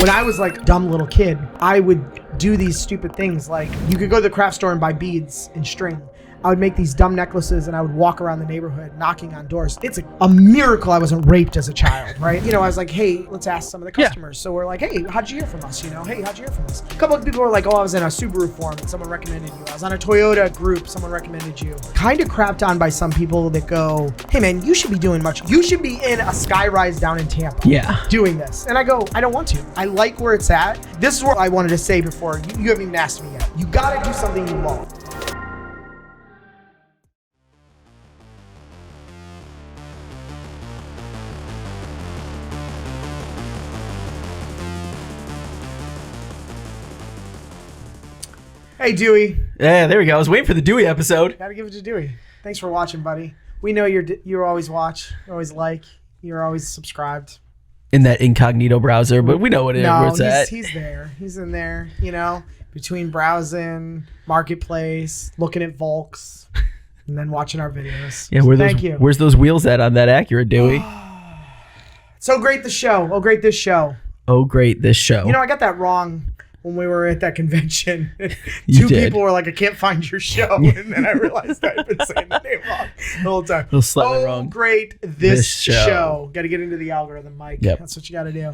When I was like a dumb little kid, I would do these stupid things. Like you could go to the craft store and buy beads and string. I would make these dumb necklaces and I would walk around the neighborhood knocking on doors. It's a miracle I wasn't raped as a child, right? You know, I was like, hey, let's ask some of the customers. Yeah. So we're like, hey, how'd you hear from us? You know, hey, how'd you hear from us? A couple of people were like, oh, I was in a Subaru forum and someone recommended you. I was on a Toyota group, someone recommended you. Kind of crapped on by some people that go, hey man, you should be doing much. You should be in a skyrise down in Tampa doing this. And I go, I don't want to. I like where it's at. This is what I wanted to say before. You haven't even asked me yet. You gotta do something you love. Hey, Dewey. Yeah, there we go. I was waiting for the Dewey episode. Gotta give it to Dewey. Thanks for watching, buddy. We know you're always watch, you're always like, you're always subscribed. In that incognito browser, but we know where it's at. He's there. He's in there, you know, between browsing, marketplace, looking at Volks, and then watching our videos. Yeah, thank you. Where's those wheels at on that Acura, Dewey? So great the show. Oh, great this show. Oh, great this show. You know, I got that wrong. When we were at that convention, two people were like, I can't find your show. And then I realized I'd been saying the name wrong the whole time. Wrong. Great this show. Got to get into the algorithm, Mike. Yep. That's what you got to do.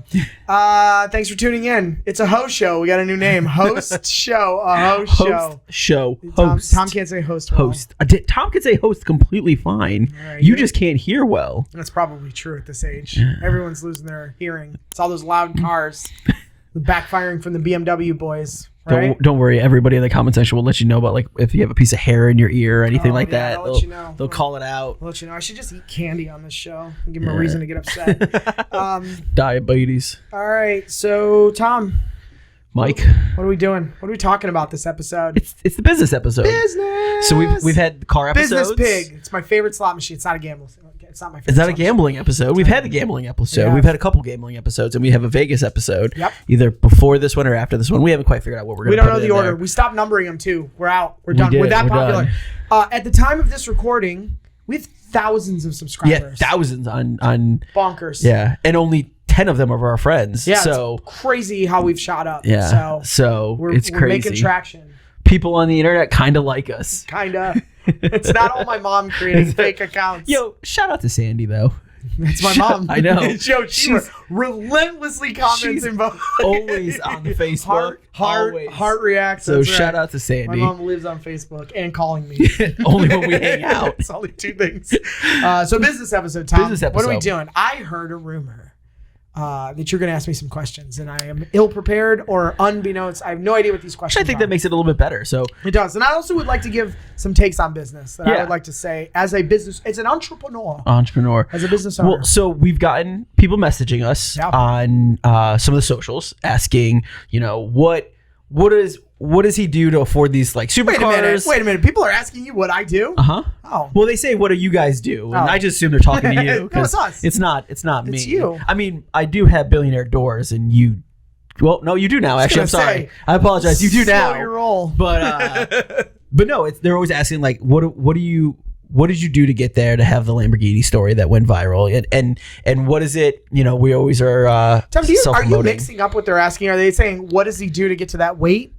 Thanks for tuning in. It's a host show. We got a new name. Host show. A host show. Tom can't say host well. Host. Tom can say host completely fine. Right, you just can't hear well. That's probably true at this age. Everyone's losing their hearing. It's all those loud cars. The backfiring from the BMW boys, right? Don't worry. Everybody in the comment section will let you know about like if you have a piece of hair in your ear or anything like that. They'll let you know. They'll call it out. I'll let you know. I should just eat candy on this show and give them a reason to get upset. Diabetes. All right. So, Tom. Mike. What are we doing? What are we talking about this episode? It's the business episode. Business. So we've had car episodes. Business Pig. It's my favorite slot machine. It's not a gamble. It's not my favorite. It's not a gambling episode. We've had the gambling episode. Yeah. We've had a couple gambling episodes, and we have a Vegas episode. Yep. Either before this one or after this one. We haven't quite figured out what we're going to. We don't know the order. We stopped numbering them too. We're out. We're done. We're that popular. At the time of this recording, we have thousands of subscribers. Yeah, thousands on bonkers. Yeah, and only 10 of them are our friends. Yeah, so it's crazy how we've shot up. Yeah, so we're crazy. Making traction. People on the internet kind of like us. Kind of. It's not all my mom creating fake accounts. Yo, shout out to Sandy though. That's my mom. I know. Yo, she's relentlessly commenting. Always on the Facebook. Heart reacts. So shout out to Sandy. My mom lives on Facebook and calling me. Only when we hang out. It's only two things. So business episode, Tom. Business episode. What are we doing? I heard a rumor that you're going to ask me some questions, and I am ill-prepared or unbeknownst. I have no idea what these questions are. I think that makes it a little bit better. So it does. And I also would like to give some takes on business that I would like to say as a business. It's an entrepreneur. As a business owner. Well, so we've gotten people messaging us on some of the socials asking, you know, what does he do to afford these like supercars? Wait a minute. People are asking you what I do? Uh-huh. Oh. Well, they say, what do you guys do? And I just assume they're talking to you. No, it's us. It's not me. It's you. I mean, I do have billionaire doors and you, well, no, you do now. Actually, I'm sorry. I apologize. You do now. Slow your roll. But no, they're always asking like, what did you do to get there to have the Lamborghini story that went viral? And what is it? You know, we always are Tom, are you mixing up what they're asking? Are they saying, what does he do to get to that weight?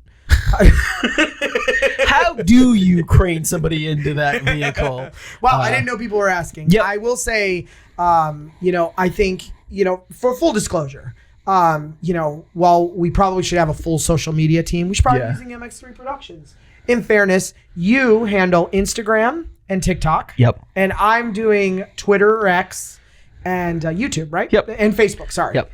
How do you crane somebody into that vehicle? Well, I didn't know people were asking. Yep. I will say, I think, for full disclosure, while we probably should have a full social media team, we should probably be using MX3 Productions. In fairness, you handle Instagram and TikTok. Yep. And I'm doing Twitter or X and YouTube, right? Yep. And Facebook, sorry. Yep.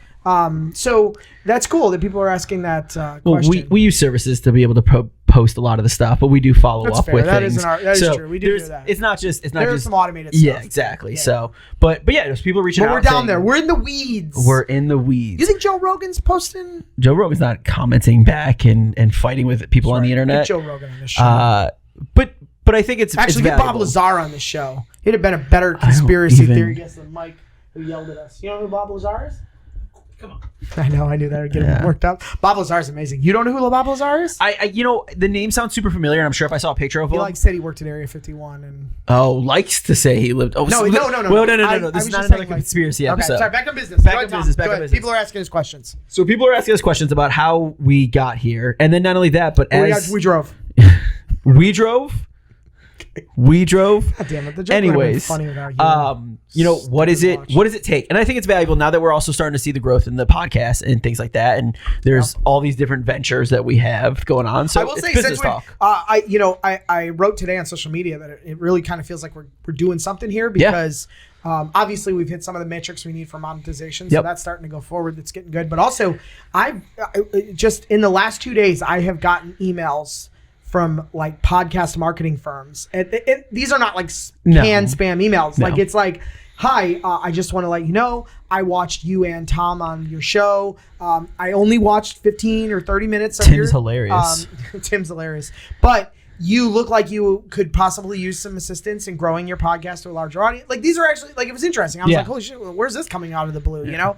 So that's cool that people are asking that well, question. we use services to be able to post a lot of the stuff, but we do follow that's up fair. with that things. That is true. We do that. It's not just there's some automated stuff. Yeah, exactly. Yeah. So, but yeah, there's people reaching out. We're down there. We're in the weeds. We're in the weeds. You think Joe Rogan's posting? Joe Rogan's not commenting back and fighting with people on the internet. Get Joe Rogan on this show. But I think it's actually it's get Bob Lazar on this show. He'd have been a better conspiracy theory guest than Mike, who yelled at us. You know who Bob Lazar is? Come on. I know. I knew that would get him worked up. Bob Lazar is amazing. You don't know who Bob Lazar is? The name sounds super familiar, and I'm sure if I saw a picture of him. He said he worked at Area 51 and. Oh, likes to say he lived. Oh, no. Well, no. This is not another conspiracy episode. Okay, sorry. Back to business. Back to business. People are asking us questions. So people are asking us questions about how we got here, and then not only that, but we drove. We drove. We drove. God damn it. The joke Anyways, funny without what does it take? And I think it's valuable now that we're also starting to see the growth in the podcast and things like that. And there's all these different ventures that we have going on. So I will say, business talk. I wrote today on social media that it really kind of feels like we're doing something here because obviously we've hit some of the metrics we need for monetization. So that's starting to go forward. That's getting good. But also I just in the last 2 days, I have gotten emails from like podcast marketing firms. And these are not like canned spam emails. No. Like it's like, hi, I just want to let you know, I watched you and Tom on your show. I only watched 15 or 30 minutes of Tim's hilarious. Tim's hilarious. But you look like you could possibly use some assistance in growing your podcast to a larger audience. Like these are actually, like it was interesting. I was like, holy shit, where's this coming out of the blue, you know?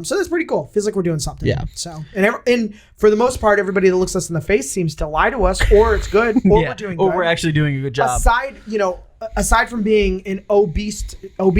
So that's pretty cool. Feels like we're doing something. Yeah. So and for the most part, everybody that looks us in the face seems to lie to us, or it's good, or we're doing good. Or we're actually doing a good job. Aside from being an obese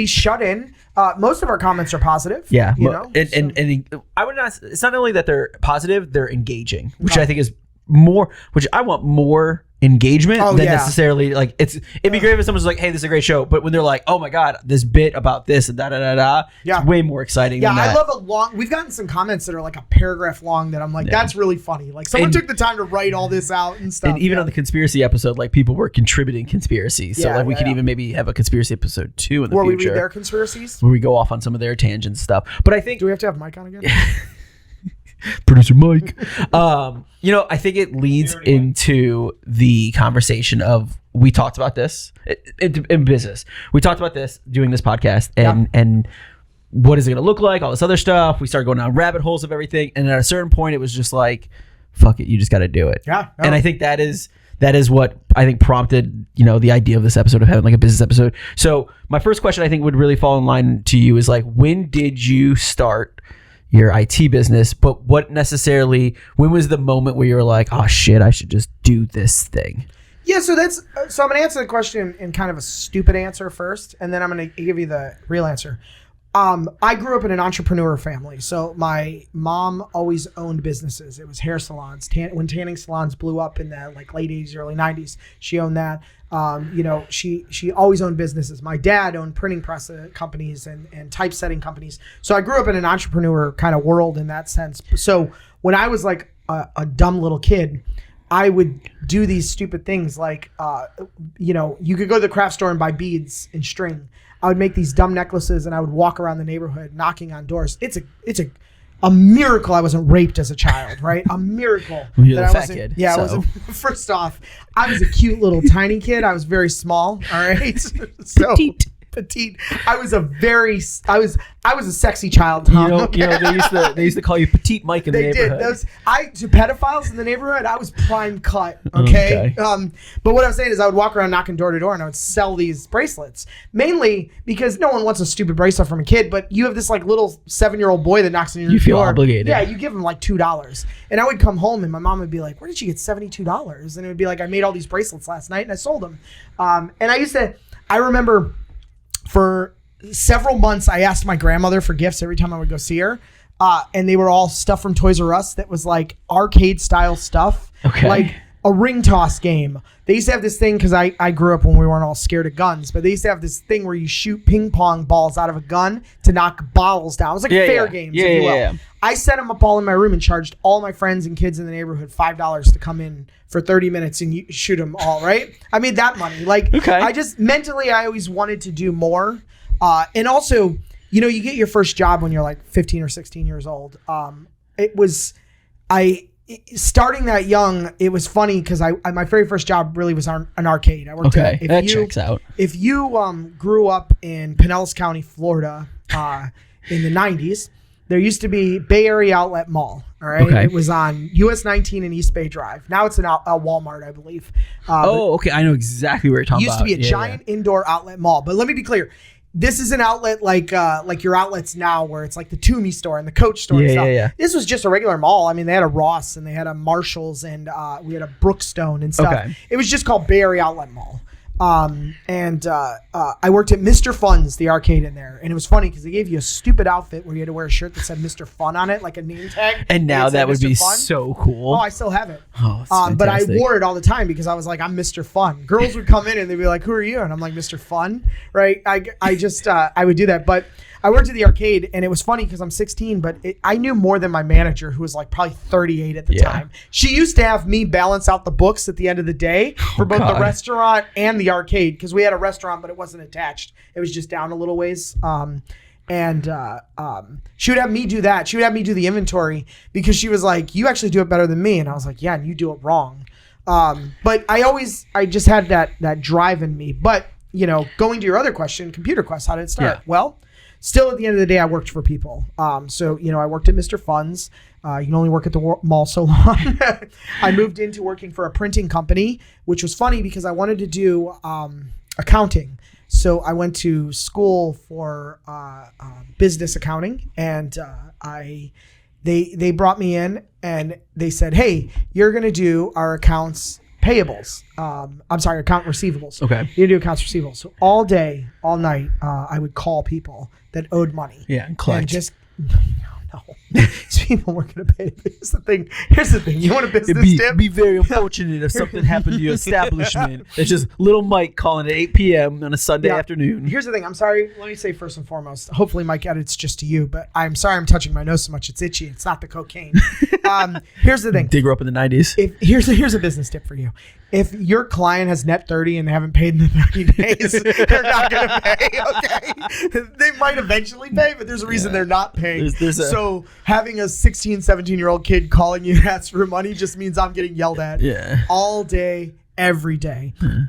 shut-in, most of our comments are positive. Yeah. And I would not. It's not only that they're positive; they're engaging, which I think is more. Which I want more engagement than necessarily like it'd be great if someone's like, hey, this is a great show, but when they're like, oh my god, this bit about this and it's way more exciting than that. I love we've gotten some comments that are like a paragraph long that I'm like, that's really funny, like someone took the time to write all this out and stuff. And even on the conspiracy episode, like people were contributing conspiracies, so we could even maybe have a conspiracy episode 2 in the future where we read their conspiracies, where we go off on some of their tangent stuff. But I think, do we have to have Mike on again? Producer Mike. I think it leads into the conversation of, we talked about this in business. We talked about this doing this podcast and what is it going to look like, all this other stuff. We started going down rabbit holes of everything. And at a certain point, it was just like, fuck it, you just got to do it. Yeah. And I think that is what I think prompted, the idea of this episode of having like a business episode. So my first question I think would really fall in line to you is like, when did you start your IT business? But when was the moment where you were like, oh shit, I should just do this thing? Yeah, so I'm going to answer the question in kind of a stupid answer first, and then I'm going to give you the real answer. I grew up in an entrepreneur family. So my mom always owned businesses. It was hair salons. When tanning salons blew up in the like late 80s, early 90s, she owned that. She always owned businesses. My dad owned printing press companies and typesetting companies. So I grew up in an entrepreneur kind of world in that sense. So when I was like a dumb little kid, I would do these stupid things like, you could go to the craft store and buy beads and string. I would make these dumb necklaces and I would walk around the neighborhood knocking on doors. It's a miracle I wasn't raped as a child, right? A miracle. You're a fat kid. Yeah, so. I wasn't. First off, I was a cute little tiny kid. I was very small. All right, so petite. I was a sexy child, Tom. They used to call you Petite Mike in the neighborhood. To pedophiles in the neighborhood, I was prime cut. Okay. But what I'm saying is I would walk around knocking door to door and I would sell these bracelets, mainly because no one wants a stupid bracelet from a kid, but you have this like little 7-year-old boy that knocks on your door. You feel obligated. Yeah, you give him like $2. And I would come home and my mom would be like, where did you get $72? And it would be like, I made all these bracelets last night and I sold them. And I remember for several months, I asked my grandmother for gifts every time I would go see her. And they were all stuff from Toys R Us that was like arcade style stuff. Okay. Like a ring toss game. They used to have this thing, because I grew up when we weren't all scared of guns, but they used to have this thing where you shoot ping pong balls out of a gun to knock bottles down. It was like fair games, if you will. Yeah. I set them up all in my room and charged all my friends and kids in the neighborhood $5 to come in for 30 minutes and shoot them all, right? I made that money. Like, I just mentally, I always wanted to do more. And also, you get your first job when you're like 15 or 16 years old. Starting that young, it was funny because my very first job really was an arcade. I worked at, that checks out. If you grew up in Pinellas County, Florida, in the 90s, there used to be Bay Area Outlet Mall. All right. Okay. It was on US 19 and East Bay Drive. Now it's a Walmart, I believe. Okay. I know exactly where you're talking about. It used to be a giant indoor outlet mall. But let me be clear. this is an outlet like your outlets now, where it's like the Toomey store and the Coach store and stuff. Yeah. This was just a regular mall. I mean, they had a Ross and they had a Marshalls and we had a Brookstone and stuff. Okay. It was just called Bay Area Outlet Mall. I worked at Mr. Fun's, the arcade in there, and it was funny because they gave you a stupid outfit where you had to wear a shirt that said Mr. Fun on it, like a name tag. And now that would Mr. be Fun. so cool. Oh, I still have it. Oh, it's but I fantastic. wore it all the time because I was like, I'm Mr. Fun. Girls would come in and they'd be like, who are you? And I'm like, Mr. Fun, right? I would do that. But I worked at the arcade, and it was funny because I'm 16, but I knew more than my manager, who was like probably 38 at the time. She used to have me balance out the books at the end of the day for both the restaurant and the arcade, because we had a restaurant, but it wasn't attached. It was just down a little ways. She would have me do that. She would have me do the inventory because she was like, you actually do it better than me. And I was like, yeah, and you do it wrong. But I just had that drive in me. But, going to your other question, Computer Quest, how did it start? Yeah. Well, still at the end of the day, I worked for people. So I worked at Mr. Fun's. You can only work at the mall so long. I moved into working for a printing company, which was funny because I wanted to do accounting. So I went to school for business accounting, and they brought me in and they said, hey, you're going to do our accounts payables. Account receivables. Okay. You do accounts receivables. So all day, all night, I would call people that owed money. Yeah, and collect. And just no. These people weren't going to pay. Here's the thing. You want a business tip? Be very unfortunate if something happened to your establishment. It's just little Mike calling at 8 p.m. on a Sunday afternoon. Here's the thing. I'm sorry. Let me say first and foremost, hopefully Mike edits just to you, but I'm sorry I'm touching my nose so much. It's itchy. It's not the cocaine. Here's the thing. They grew up in the 90s. Here's a business tip for you. If your client has net 30 and they haven't paid in the 30 days, they're not going to pay, okay? They might eventually pay, but there's a reason they're not paying. So having a 16, 17-year-old kid calling you to ask for money just means I'm getting yelled at all day, every day. Who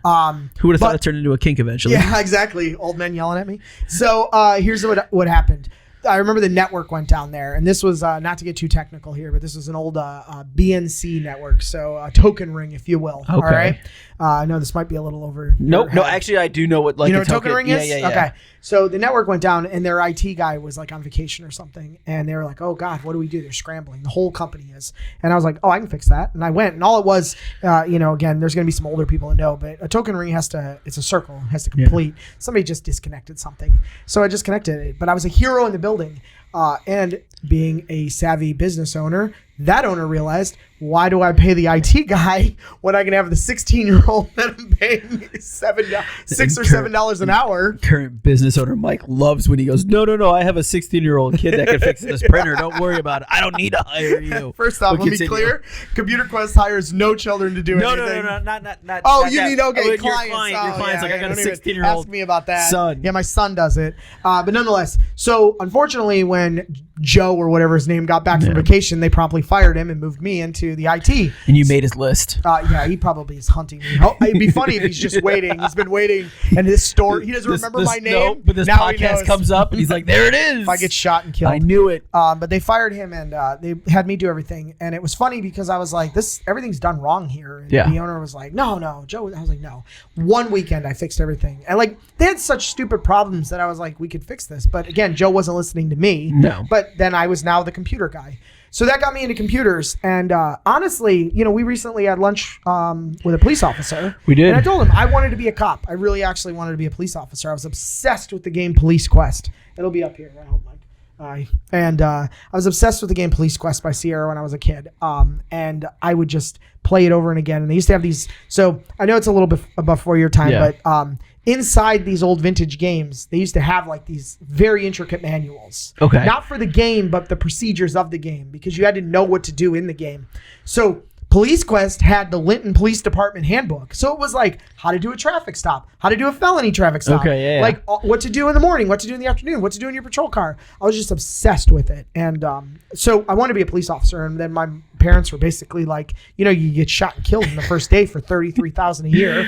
would have thought it turned into a kink eventually? Yeah, exactly. Old men yelling at me. So here's what happened. I remember the network went down there, and this was not to get too technical here, but this was an old BNC network, so a token ring, if you will. Okay. All right. I know this might be a little over. No, actually, I do know what you know what token ring is. Yeah. Okay. So the network went down, and their IT guy was like on vacation or something, and they were like, "Oh God, what do we do?" They're scrambling. The whole company is, and I was like, "Oh, I can fix that." And I went, and all it was, again, there's going to be some older people that know, but a token ring it's a circle, has to complete. Yeah. Somebody just disconnected something, so I just connected it. But I was a hero in the building, and being a savvy business owner, that owner realized, why do I pay the IT guy when I can have the 16-year-old that I'm paying $6 or $7 an hour? Current business owner Mike loves when he goes, no, I have a 16-year-old kid that can fix this printer. Don't worry about it. I don't need to hire you. First off, let me be clear. Computer Quest hires no children to do anything. No, not. Oh, you mean clients. Your client's like, I got a 16-year-old. Ask me about that. Son. Yeah, my son does it. But nonetheless, so unfortunately, when Joe or whatever his name got back from vacation, they promptly fired him and moved me into the IT. And you made his list. Yeah, he probably is hunting me. It'd be funny if he's just waiting. He's been waiting, and his story, he doesn't remember my name. No, but this podcast comes up, and he's like, there it is. If I get shot and killed. I knew it. But they fired him, and they had me do everything. And it was funny because I was like, everything's done wrong here. And the owner was like, no, Joe. I was like, no. One weekend, I fixed everything. And they had such stupid problems that I was like, we could fix this. But again, Joe wasn't listening to me. No. But then I was now the computer guy. So that got me into computers. And honestly, we recently had lunch with a police officer. We did. And I told him I wanted to be a cop. I really actually wanted to be a police officer. I was obsessed with the game Police Quest. It'll be up here. I hope, Mike. I was obsessed with the game Police Quest by Sierra when I was a kid. And I would just play it over and again. And they used to have these. So I know it's a little bit before your time, but inside these old vintage games, they used to have these very intricate manuals. Okay. Not for the game, but the procedures of the game, because you had to know what to do in the game. So Police Quest had the Linton Police Department handbook. So it was like how to do a traffic stop, how to do a felony traffic stop, what to do in the morning, what to do in the afternoon, what to do in your patrol car. I was just obsessed with it. And so I wanted to be a police officer. And then my parents were basically like, you get shot and killed in the first day for $33,000 a year,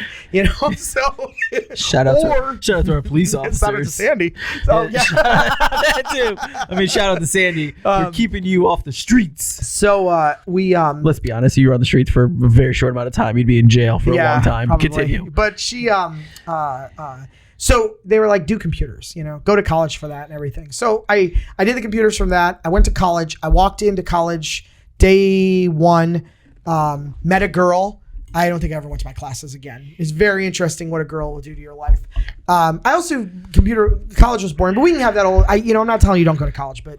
so shout out to our police officers. Shout out to Sandy. So that too. I mean, shout out to Sandy for keeping you off the streets. So we let's be honest, you were on the streets for a very short amount of time. You'd be in jail for a long time. Probably. Continue. But she So they were like, do computers, go to college for that and everything. So I did the computers from that. I went to college. I walked into college day one, met a girl. I don't think I ever went to my classes again. It's very interesting what a girl will do to your life. I also, college was boring, but we can have that all. I'm not telling you don't go to college, but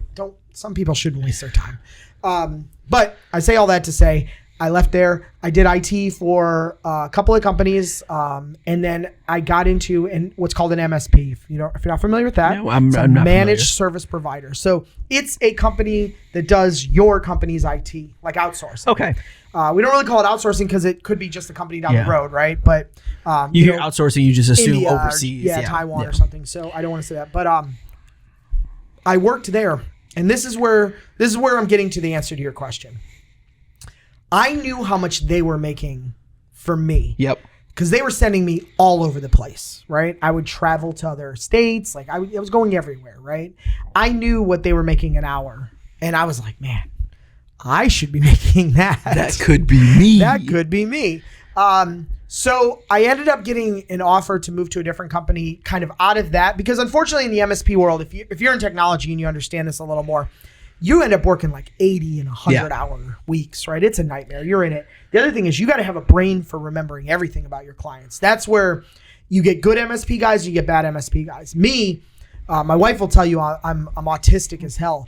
some people shouldn't waste their time. But I say all that to say, I left there. I did IT for a couple of companies, and then I got into what's called an MSP. If you're not familiar with that, no, I'm not managed familiar. service provider. So it's a company that does your company's IT, like outsourcing. Okay. We don't really call it outsourcing because it could be just a company down the road, right? But you hear outsourcing, you just assume India, overseas, Taiwan or something. So I don't want to say that, but I worked there, and this is where I'm getting to the answer to your question. I knew how much they were making for me. Yep. Because they were sending me all over the place, right? I would travel to other states. Like I was going everywhere, right? I knew what they were making an hour. And I was like, man, I should be making that. That could be me. That could be me. So I ended up getting an offer to move to a different company kind of out of that. Because unfortunately in the MSP world, if you're in technology and you understand this a little more, you end up working like 80 and 100-hour weeks, right? It's a nightmare. You're in it. The other thing is you got to have a brain for remembering everything about your clients. That's where you get good MSP guys, you get bad MSP guys. Me, my wife will tell you I'm autistic as hell.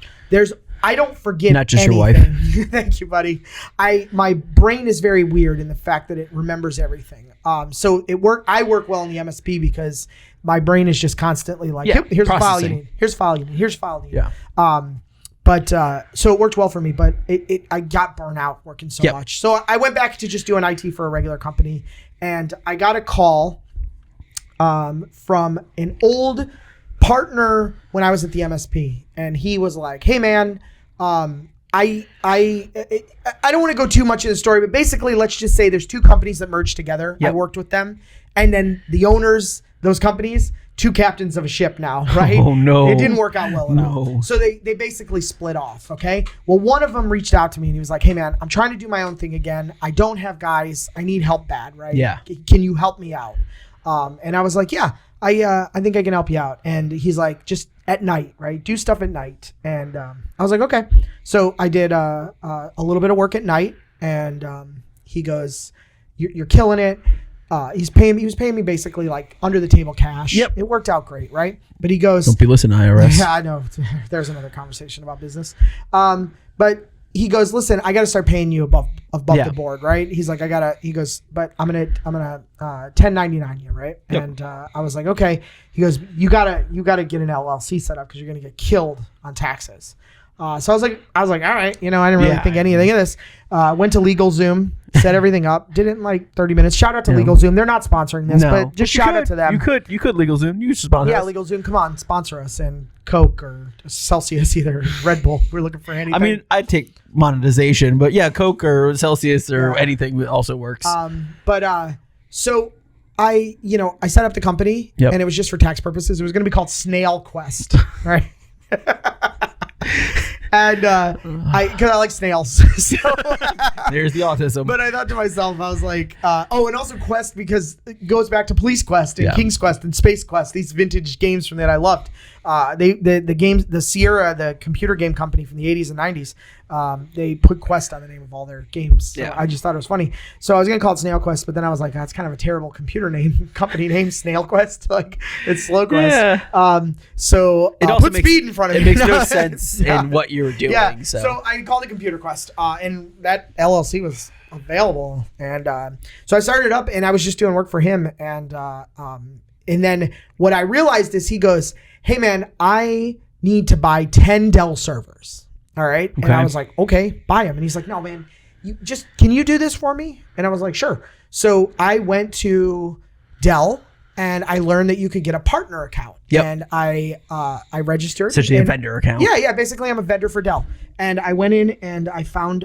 I don't forget Not just anything. Your wife. Thank you, buddy. My brain is very weird in the fact that it remembers everything. So I work well in the MSP because my brain is just constantly like, here's a file you need. Here's a file you need. Here's a file you need. Yeah. But so it worked well for me, but I got burnt out working so much. So I went back to just doing IT for a regular company, and I got a call from an old partner when I was at the MSP, and he was like, "Hey man, I don't want to go too much into the story, but basically let's just say there's two companies that merged together. I worked with them, and then the owners, those companies, two captains of a ship now, right? Oh no. It didn't work out well at all. So they basically split off, okay? Well, one of them reached out to me and he was like, "Hey man, I'm trying to do my own thing again. I don't have guys. I need help bad, right? Yeah. Can you help me out?" And I was like, "Yeah, I think I can help you out." And he's like, "Just at night, right? Do stuff at night." And I was like, "Okay." So I did a little bit of work at night, and he goes, "You're killing it." He was paying me basically like under the table cash. Yep. It worked out great, right? But he goes, "Don't be listening, IRS." Yeah, I know. There's another conversation about business. But he goes, "Listen, I got to start paying you above the board, right?" He's like, he goes, "But I'm gonna 1099 you, right?" Yep. And I was like, "Okay." He goes, you gotta get an LLC set up because you're gonna get killed on taxes." So I was like, all right, I didn't really think anything of this. Went to LegalZoom, set everything up, did it in like 30 minutes. Shout out to LegalZoom. They're not sponsoring this, but just shout out to them. You could LegalZoom. You should sponsor us. LegalZoom, come on, sponsor us. And Coke or Celsius, either Red Bull. We're looking for anything. I mean, I'd take monetization, but yeah, Coke or Celsius or anything also works. So I set up the company and it was just for tax purposes. It was going to be called Snail Quest, right? And because I like snails. So, there's the autism. But I thought to myself, I was like, and also Quest, because it goes back to Police Quest and King's Quest and Space Quest, these vintage games from that I loved. The games, the Sierra, the computer game company from the 80s and 90s, they put Quest on the name of all their games. So I just thought it was funny. So I was going to call it Snail Quest, but then I was like, that's kind of a terrible computer name, company name, Snail Quest. Like, it's Slow Quest. Yeah. So it also put speed in front of it. It makes no sense in what you were doing. Yeah. So I called it Computer Quest, and that LLC was available. And so I started it up, and I was just doing work for him. And then what I realized is he goes, "Hey man, I need to buy 10 Dell servers." All right. Okay. And I was like, "Okay, buy them." And he's like, "No, man, can you do this for me?" And I was like, "Sure." So I went to Dell and I learned that you could get a partner account. Yep. And I registered. Essentially a vendor account. Yeah. Basically, I'm a vendor for Dell. And I went in and I found,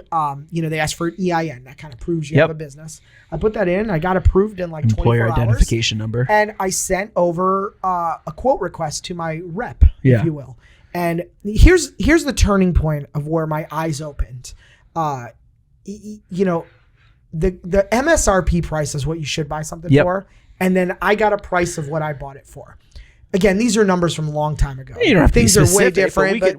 they asked for an EIN. That kind of proves you have a business. I put that in. I got approved in like 24 Employer hours. identification number. And I sent over a quote request to my rep, if you will. And here's the turning point of where my eyes opened. The MSRP price is what you should buy something for. and then I got a price of what I bought it for. Again, these are numbers from a long time ago. You don't have Things to be are way specific, different. but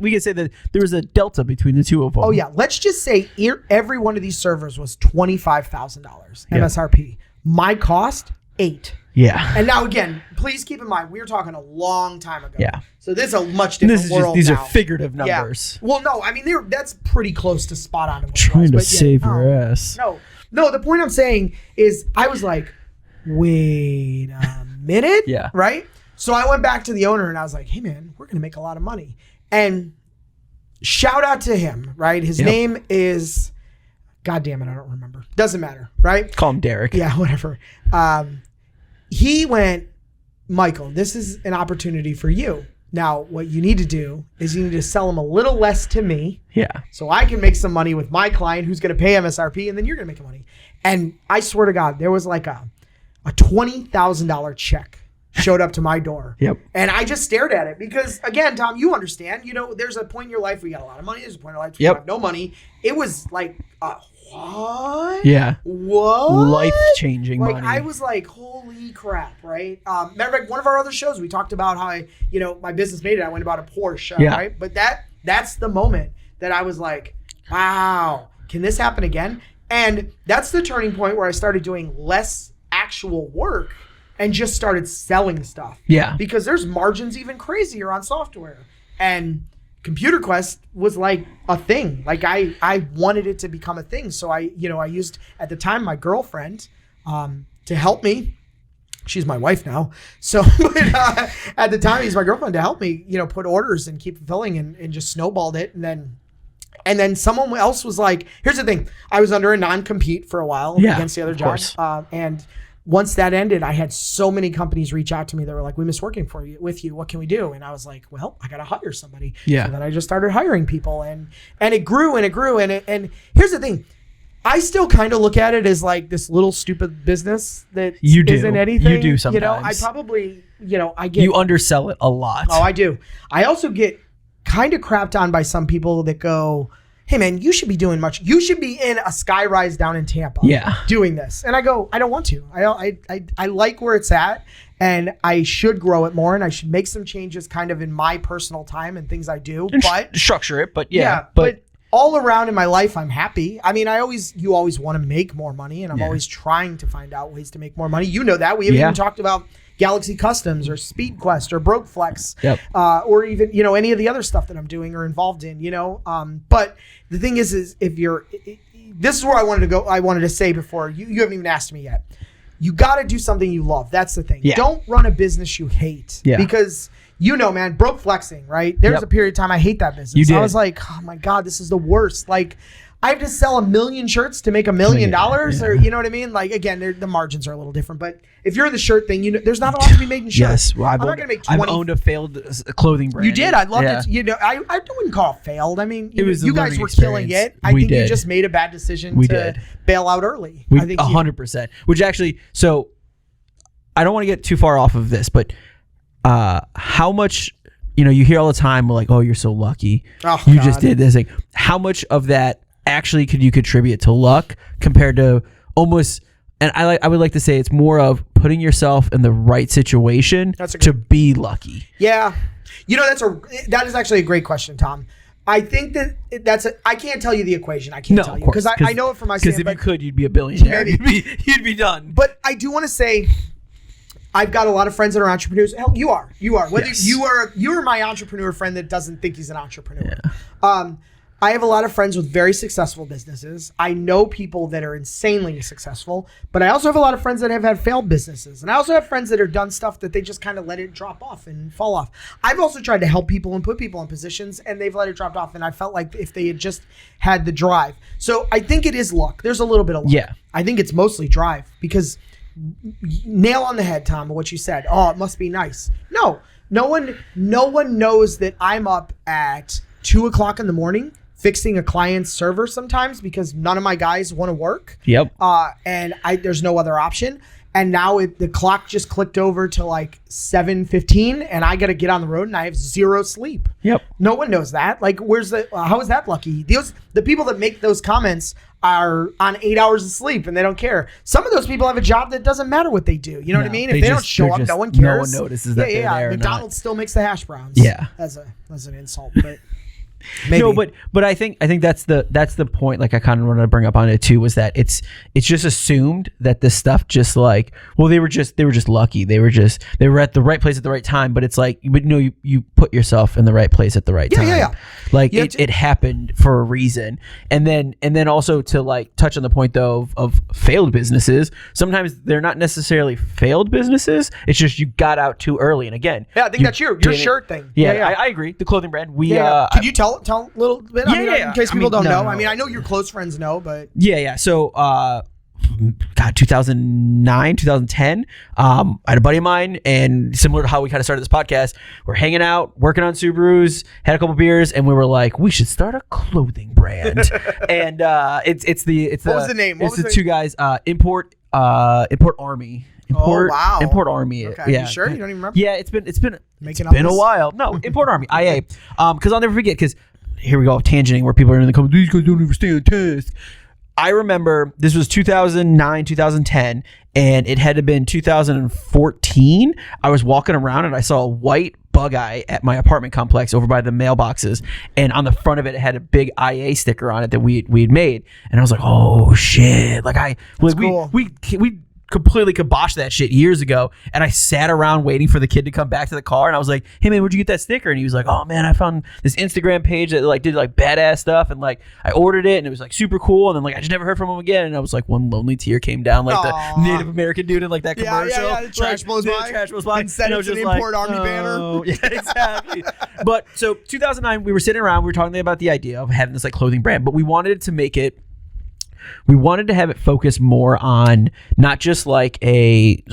we could say that there was a delta between the two of them. Oh yeah, let's just say every one of these servers was $25,000 Yep. MSRP. My cost $8,000. Yeah. And now again, please keep in mind we were talking a long time ago. Yeah. So this is a much different world these now. are figurative numbers. Yeah. Well, no, I mean that's pretty close to spot on. Trying to save your ass. No. The point I'm saying is I was like, wait a minute. Yeah. Right. So I went back to the owner and I was like, hey man, we're gonna make a lot of money. And shout out to him. Right. His name is, God damn it, I don't remember. Doesn't matter. Right. Call him Derek. Yeah. Whatever. He went, Michael, this is an opportunity for you. Now, what you need to do is you need to sell them a little less to me. Yeah. So I can make some money with my client who's going to pay MSRP, and then you're going to make money. And I swear to God, there was like a $20,000 check showed up to my door. Yep. And I just stared at it because, again, Tom, you understand, there's a point in your life where you got a lot of money. There's a point in your life where you have no money. It was like, what? Yeah. What? Life-changing money. I was like, holy crap, right? Remember one of our other shows, we talked about how my business made it. I went and bought a Porsche, right? But that's the moment that I was like, wow, can this happen again? And that's the turning point where I started doing less actual work and just started selling stuff. Yeah. Because there's margins even crazier on software. And Computer Quest was like a thing. Like I wanted it to become a thing. So I used at the time my girlfriend to help me. She's my wife now. So but, at the time, he's my girlfriend to help me, put orders and keep fulfilling and just snowballed it. And then someone else was like, here's the thing. I was under a non-compete for a while against the other job. And once that ended, I had so many companies reach out to me that were like, we miss working with you. What can we do? And I was like, well, I got to hire somebody. Yeah. So then I just started hiring people and it grew and it grew. And here's the thing. I still kind of look at it as like this little stupid business that isn't anything. You do sometimes. I probably, you undersell it a lot. Oh, I do. I also get kind of crapped on by some people that go, hey man, you should be doing you should be in a skyrise down in Tampa doing this. And I go, I don't want to. I like where it's at and I should grow it more and I should make some changes kind of in my personal time and things I do. And but structure it, but but all around in my life, I'm happy. I mean, you always want to make more money and I'm always trying to find out ways to make more money. You know that. We haven't even talked about Galaxy Customs or Speed Quest or Broke Flex or even, any of the other stuff that I'm doing or involved in, but the thing is if this is where I wanted to go. I wanted to say before you haven't even asked me yet, you got to do something you love. That's the thing. Yeah. Don't run a business you hate because man, broke flexing, right? There's a period of time I hate that business. You did. I was like, oh my God, this is the worst. Like I have to sell 1 million shirts to make $1 million or you know what I mean? Like again, the margins are a little different, but if you're in the shirt thing, there's not a lot to be made in shirts. Yes, well, I'm not going to make 20. I've owned a failed clothing brand. You did. I loved it. I wouldn't call it failed. I mean, you guys were killing it. I think you just made a bad decision to bail out early. I think 100%. Which actually, so I don't want to get too far off of this, but how much, you hear all the time like, oh, you're so lucky. Oh, you just did this thing. How much of that actually could you contribute to luck compared to almost, and I would like to say it's more of putting yourself in the right situation to be lucky. Yeah. That is actually a great question, Tom. I think I can't tell you the equation. I can't tell you because I know it from my standpoint. Because if you could, you'd be a billionaire. You'd be done. But I do want to say, I've got a lot of friends that are entrepreneurs. Hell, you are. Whether you're my entrepreneur friend that doesn't think he's an entrepreneur. Yeah. I have a lot of friends with very successful businesses. I know people that are insanely successful, but I also have a lot of friends that have had failed businesses. And I also have friends that have done stuff that they just kind of let it drop off and fall off. I've also tried to help people and put people in positions and they've let it drop off. And I felt like if they had just had the drive. So I think it is luck. There's a little bit of luck. Yeah. I think it's mostly drive because nail on the head, Tom, what you said. Oh, it must be nice. No one knows that I'm up at 2:00 in the morning fixing a client's server sometimes because none of my guys want to work. Yep. And there's no other option. and now the clock just clicked over to like 7:15, and I got to get on the road, and I have zero sleep. Yep. No one knows that. Like, how is that lucky? The people that make those comments are on 8 hours of sleep, and they don't care. Some of those people have a job that doesn't matter what they do. You know what I mean? If they don't show up, no one cares. No one notices that they're there. McDonald's still makes the hash browns. Yeah. As an insult, but. Maybe. No, but I think that's the point. Like I kind of wanted to bring up on it too, was that it's just assumed that this stuff just like, well, they were just lucky. They were at the right place at the right time. But it's like, but no, you put yourself in the right place at the right time. Yeah. Like it happened for a reason. And then also to like touch on the point though of failed businesses. Sometimes they're not necessarily failed businesses. It's just you got out too early. And again, I think that's your shirt thing. Yeah, I agree. The clothing brand. Could you tell a little bit? In case people don't know. No. I mean, I know your close friends know, but yeah. So, 2009, 2010. I had a buddy of mine, and similar to how we kind of started this podcast, we're hanging out, working on Subarus, had a couple beers, and we were like, we should start a clothing brand. And it's what was the name? It's the two guys, Import Army. Import Army. Okay. Yeah. You sure? You don't even remember? Yeah, it's been a while. No, Import Army. IA. Because I'll never forget. Because here we go, tangenting where people are in the comments. These guys don't understand task. I remember this was 2009, 2010, and it had to been 2014. I was walking around and I saw a white bug eye at my apartment complex over by the mailboxes, and on the front of it had a big IA sticker on it that we'd made, and I was like, oh shit! Like cool. we completely kiboshed that shit years ago, and I sat around waiting for the kid to come back to the car, and I was like, hey man, where'd you get that sticker? And he was like, oh man, I found this Instagram page that like did like badass stuff, and like I ordered it and it was like super cool, and then like I just never heard from him again, and I was like, one lonely tear came down like the Native American dude in like that commercial. Yeah, the trash blows by. Instead of an Import Army banner. Yeah, exactly. But so 2009, we were sitting around, we were talking about the idea of having this like clothing brand, but we wanted to make it, we wanted to have it focus more on not just like shirts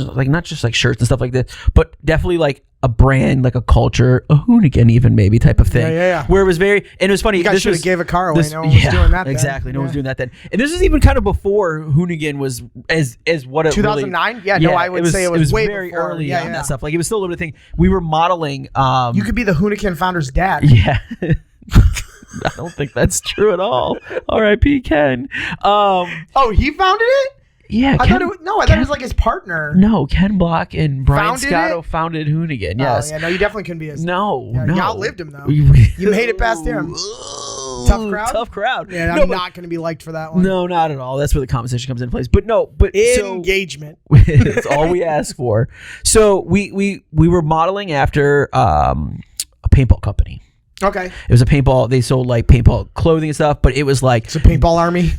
and stuff like that, but definitely like a brand, like a culture, a hoonigan even maybe type of thing. Yeah. Where it was very, and it was funny. You guys should have gave a car away. No one was doing that then. Exactly. No one was doing that then. And this was even kind of before hoonigan was as what it 2009? Really, yeah, no, I would say it was way very before. early on that stuff. Like it was still a little bit of thing. We were modeling. You could be the hoonigan founder's dad. Yeah. I don't think that's true at all. R.I.P. Ken. He founded it? Yeah. I thought it was like his partner. No, Ken Block and Brian Scotto founded Hoonigan. Yes. Oh, yeah, no, you definitely couldn't be his. No. You outlived him though. You made it past him. Tough crowd. Yeah, I'm not going to be liked for that one. No, not at all. That's where the conversation comes into place. But engagement. It's all we ask for. So we were modeling after a paintball company. Okay. It was a paintball. They sold like paintball clothing and stuff, but it was like it's a paintball army.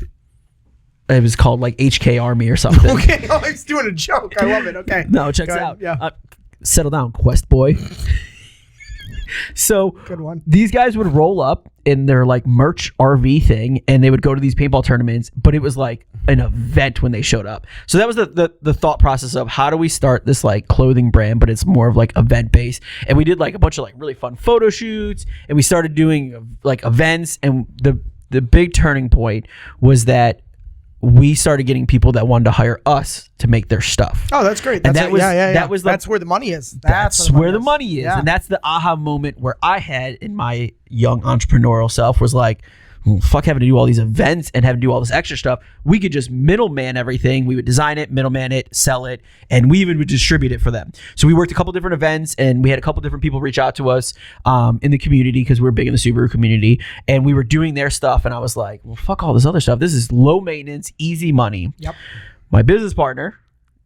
It was called like HK Army or something. Okay, I was doing a joke. I love it. Okay. No, check it out. Yeah. Settle down, Quest boy. So good one. These guys would roll up in their like merch RV thing, and they would go to these paintball tournaments, but it was like an event when they showed up. So that was the thought process of how do we start this like clothing brand, but it's more of like event based. And we did like a bunch of like really fun photo shoots, and we started doing like events. And the big turning point was that we started getting people that wanted to hire us to make their stuff. Oh, that's great. That's where the money is. That's where the money is. Yeah. And that's the aha moment where I had in my young entrepreneurial self was like, well, fuck having to do all these events and having to do all this extra stuff. We could just middleman everything. We would design it, middleman it, sell it, and we even would distribute it for them. So we worked a couple different events, and we had a couple different people reach out to us in the community because we were big in the Subaru community, and we were doing their stuff. And I was like, well, fuck all this other stuff. This is low maintenance, easy money. Yep. My business partner,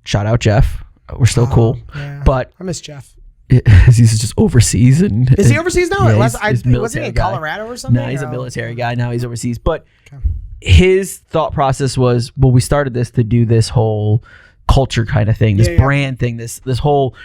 shout out Jeff. We're still cool. Yeah. But I miss Jeff. He's just overseas, and is he overseas now? Yeah, was he in Colorado or something? No, he's a military guy now. He's overseas, but his thought process was, well, we started this to do this whole culture kind of thing, this brand thing, this whole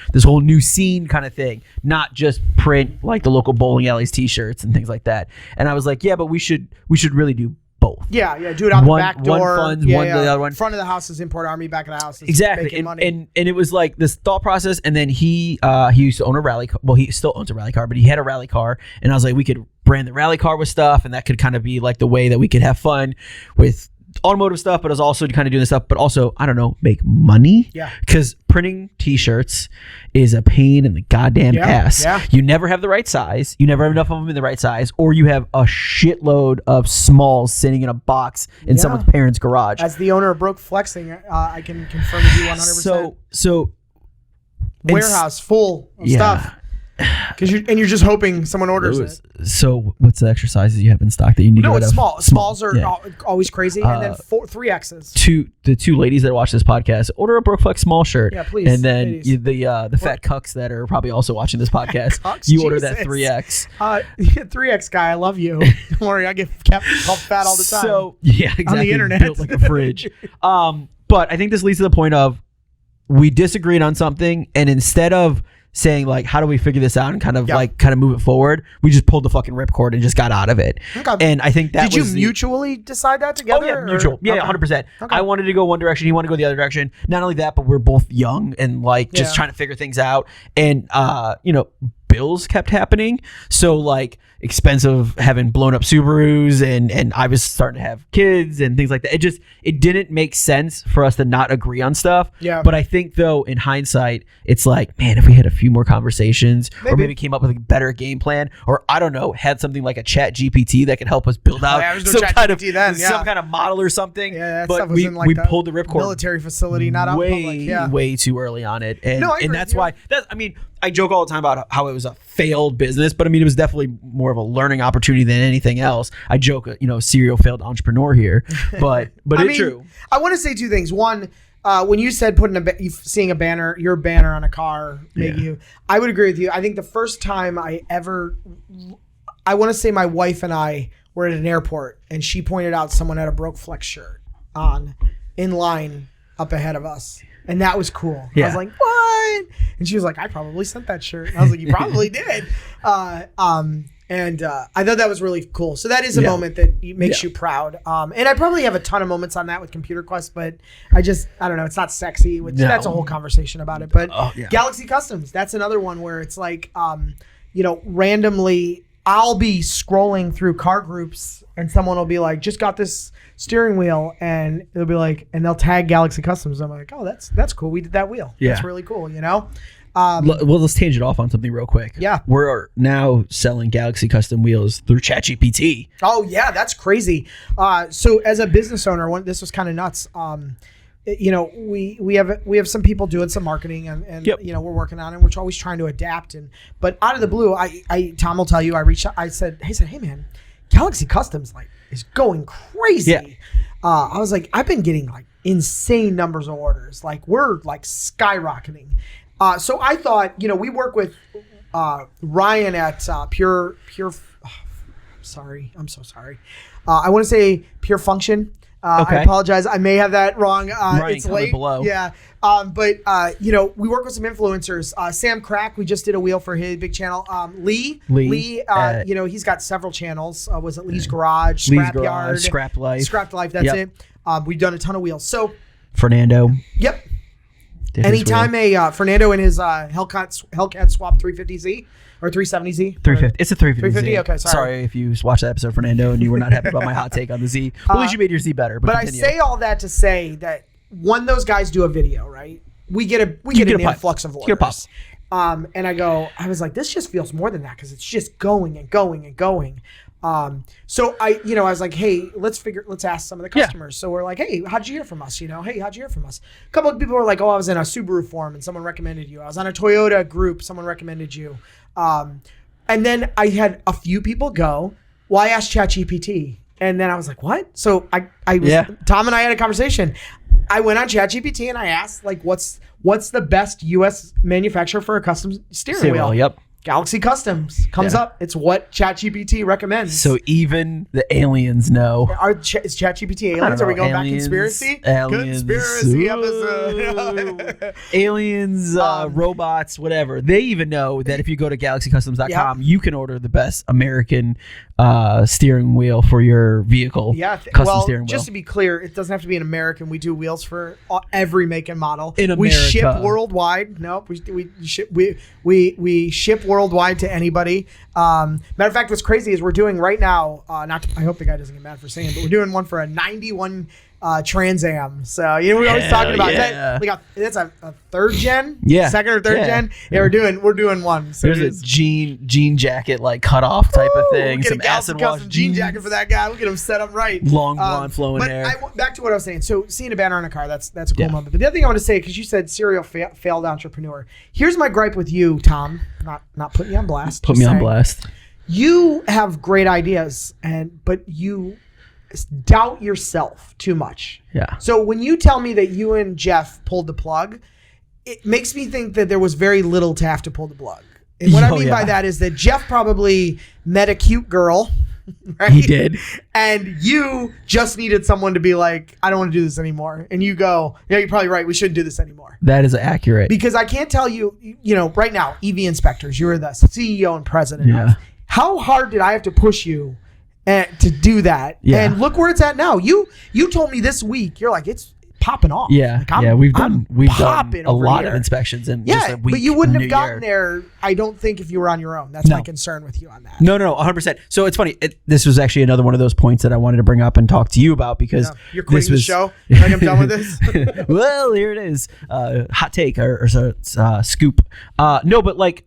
new scene kind of thing, not just print like the local bowling alleys t-shirts and things like that. And I was like, yeah, but we should really do both. Yeah, do it out the back door. One funds, the other one. Front of the house is Import Army, back of the house is exactly. And it was like this thought process. And then he used to own a rally. Well, he still owns a rally car, but he had a rally car. And I was like, we could brand the rally car with stuff, and that could kind of be like the way that we could have fun with automotive stuff, but I was also kind of doing this stuff, but also, I don't know, make money. Yeah. Because printing t-shirts is a pain in the goddamn ass. Yeah. You never have the right size. You never have enough of them in the right size, or you have a shitload of smalls sitting in a box in someone's parents' garage. As the owner of Broke Flexing, I can confirm with you 100%. So warehouse full of stuff. Because you're just hoping someone orders it. So what's the exercises you have in stock that you need to No, get it's rid of? small. Smalls are always crazy. And then 3Xs. The two ladies that watch this podcast, order a Brooke Flex small shirt. Yeah, please. And then the fat cucks that are probably also watching this podcast, you order that 3X. 3X guy, I love you. Don't worry, I get kept called fat all the time. So yeah, exactly. On the internet. Built like a fridge. But I think this leads to the point of we disagreed on something, and instead of saying like, how do we figure this out and kind of move it forward, we just pulled the fucking ripcord and just got out of it. Okay. And I think that did you mutually decide that together? Oh yeah, mutual. Yeah, 100%. Okay. I wanted to go one direction, he wanted to go the other direction. Not only that, but we're both young and like just trying to figure things out. And bills kept happening. So like expensive having blown up Subarus and I was starting to have kids and things like that. It didn't make sense for us to not agree on stuff. Yeah. But I think though in hindsight, it's like, man, if we had a few more conversations or maybe came up with a better game plan, or I don't know, had something like a ChatGPT that could help us build out some kind of model or something. Yeah, that but stuff was in like we pulled the ripcord military facility, not out in public. Yeah. Way too early on it. And, no, I agree and that's why I joke all the time about how it was a failed business, but I mean, it was definitely more of a learning opportunity than anything else. I joke, serial failed entrepreneur here, but it's true. I want to say two things. One, when you said seeing your banner on a car, I would agree with you. I think the first time I want to say my wife and I were at an airport and she pointed out someone had a Broke Flex shirt on in line up ahead of us. And that was cool. Yeah. I was like, what? And she was like, I probably sent that shirt. And I was like, you probably did. I thought that was really cool. So that is a moment that makes you proud. And I probably have a ton of moments on that with Computer Quest, but I don't know. It's not sexy. That's a whole conversation about it. But Galaxy Customs, that's another one where it's like, randomly I'll be scrolling through car groups and someone will be like, just got this steering wheel, and they'll be like, and they'll tag Galaxy Customs. I'm like, oh, that's cool. We did that wheel. Yeah. That's really cool, well, let's change it off on something real quick. Yeah. We're now selling Galaxy Custom wheels through ChatGPT. Oh, yeah, that's crazy. So as a business owner, this was kind of nuts. We have some people doing some marketing and we're working on it. We're always trying to adapt. But out of the blue, Tom will tell you, I reached out. I said, hey man, Galaxy Customs is going crazy. Yeah. I was like, I've been getting insane numbers of orders. We're skyrocketing. So I thought, we work with Ryan at Pure. Sorry, I'm so sorry. I want to say Pure Function. Okay. I apologize. I may have that wrong. Ryan, it's late. Below. Yeah. We work with some influencers. Sam Crack, we just did a wheel for his big channel. Lee, he's got several channels. Was it Lee's Garage, Scrapyard, Scrap Life. Scrap Life, that's it. We've done a ton of wheels. So Fernando. Yep. Anytime Fernando and his Hellcat Swap 350Z or 370Z? 350. It's a 350Z. Okay, sorry if you watched that episode, Fernando, and you were not happy about my hot take on the Z. At least you made your Z better. But I say all that to say that when those guys do a video, right, we get an influx of orders. And I was like, this just feels more than that because it's just going and going and going. So I was like, hey, let's ask some of the customers. So we're like, hey, how'd you hear from us? Hey, how'd you hear from us? A couple of people were like, oh, I was in a Subaru forum and someone recommended you. I was on a Toyota group, someone recommended you. And then I had a few people go, well, I asked ChatGPT. And then I was like, what? So Tom and I had a conversation. I went on ChatGPT and I asked, what's the best U.S. manufacturer for a custom steering wheel? Yep. Galaxy Customs comes up. It's what ChatGPT recommends. So even the aliens know. Is ChatGPT aliens? Are we going back conspiracy? Aliens. Conspiracy episode. Aliens, robots, whatever. They even know that if you go to galaxycustoms.com, you can order the best American steering wheel for your vehicle. Yeah. Steering wheel. Just to be clear, it doesn't have to be an American. We do wheels for every make and model. In America. We ship worldwide. Nope. We ship worldwide to anybody. Matter of fact, what's crazy is we're doing right now, I hope the guy doesn't get mad for saying it, but we're doing one for a 91 Trans Am. So, we're always talking about that. That's a third gen? Yeah. Second or third gen? Yeah, we're doing one. So there's a jean jacket, like cut off type of thing. Some acid wash jean jacket for that guy. Look at him set up right. Long blonde flowing hair. Back to what I was saying. So seeing a banner on a car, that's a cool moment. But the other thing I want to say, because you said serial failed entrepreneur. Here's my gripe with you, Tom. Not putting you on blast. Put me on blast. You have great ideas, but you doubt yourself too much. Yeah. So when you tell me that you and Jeff pulled the plug, it makes me think that there was very little to have to pull the plug. And what I mean by that is that Jeff probably met a cute girl, right? He did. And you just needed someone to be like, I don't want to do this anymore. And you go, yeah, you're probably right. We shouldn't do this anymore. That is accurate. Because I can't tell you, right now, EV Inspectors, you're the CEO and president. Yeah. How hard did I have to push you to do that? Yeah. And look where it's at now. You told me this week, you're like, it's popping off. Yeah. Like we've done a lot here. of inspections and yeah, just a week, but you wouldn't have gotten year. there, I don't think, if you were on your own. That's my concern with you on that. No, 100%. So it's funny. This was actually another one of those points that I wanted to bring up and talk to you about because you're quitting the show. Like I'm done with this. Well, here it is. Hot take or scoop. No, but like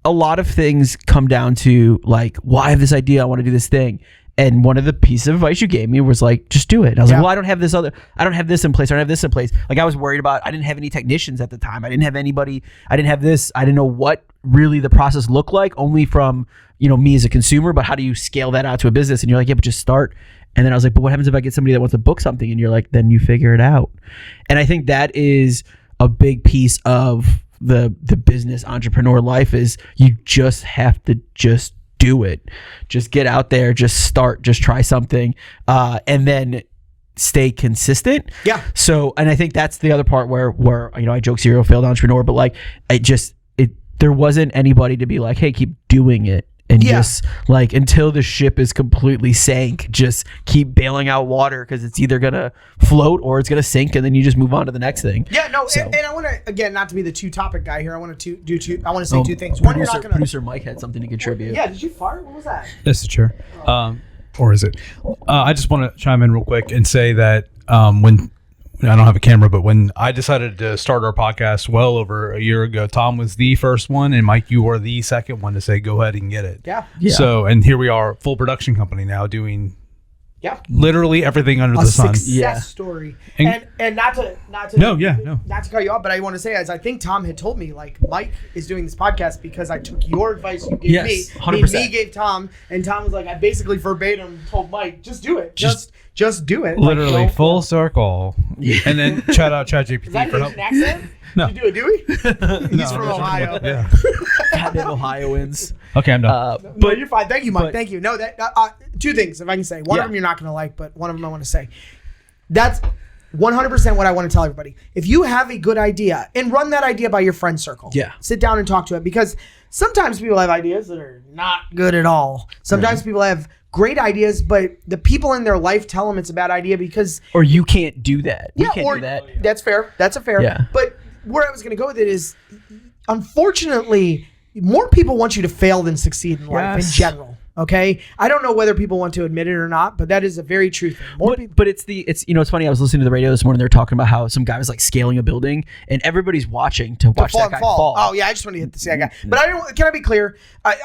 a lot of things come down to like, well, I have this idea. I want to do this thing. And one of the pieces of advice you gave me was like, just do it. And I was like, well, I don't have this in place. I don't have this in place. Like I was worried about, I didn't have any technicians at the time. I didn't have anybody. I didn't have this. I didn't know what really the process looked like, only from, me as a consumer, but how do you scale that out to a business? And you're like, yeah, but just start. And then I was like, but what happens if I get somebody that wants to book something? And you're like, then you figure it out. And I think that is a big piece of the business entrepreneur life is you just have to just do it. Just get out there, just start, just try something, and then stay consistent. Yeah. So, and I think that's the other part where I joke serial failed entrepreneur, but like there wasn't anybody to be like, hey, keep doing it. And just like until the ship is completely sank, just keep bailing out water because it's either gonna float or it's gonna sink, and then you just move on to the next thing. Yeah, no, so. and I want to again not to be the two-topic guy here. I want to say two things. One, producer Mike had something to contribute. Yeah, did you fart? What was that? That's the chair. Or is it? I just want to chime in real quick and say that when I don't have a camera, but when I decided to start our podcast well over a year ago, Tom was the first one, and Mike, you were the second one to say, go ahead and get it. Yeah. So, and here we are, full production company now doing literally everything under the sun. Success story. And not to cut you off, but I want to say, as I think Tom had told me, like Mike is doing this podcast because I took your advice you gave me. 100%. Me gave Tom, and Tom was like, I basically verbatim told Mike, just do it. Just do it. Literally full circle. Yeah. And then shout out ChatGPT for help. Is that an accent? No. Did you do it, Dewey? He's from Ohio. Yeah. Goddamn Ohioans. Okay, I'm done. But you're fine. Thank you, Mike. Thank you. No, that two things, if I can say. One of them you're not going to like, but one of them I want to say. That's 100% what I want to tell everybody. If you have a good idea, and run that idea by your friend circle. Yeah. Sit down and talk to it, because sometimes people have ideas that are not good at all. Sometimes people have great ideas, but the people in their life tell them it's a bad idea because... Or you can't do that. You can't do that. That's fair. That's a fair. Yeah. But where I was going to go with it is, unfortunately, more people want you to fail than succeed in life in general. Okay, I don't know whether people want to admit it or not, but that is a very true thing. But it's it's funny. I was listening to the radio this morning. They're talking about how some guy was like scaling a building, and everybody's watching to watch that guy fall. Oh yeah, I just want to hit the see that guy. But I don't. Can I be clear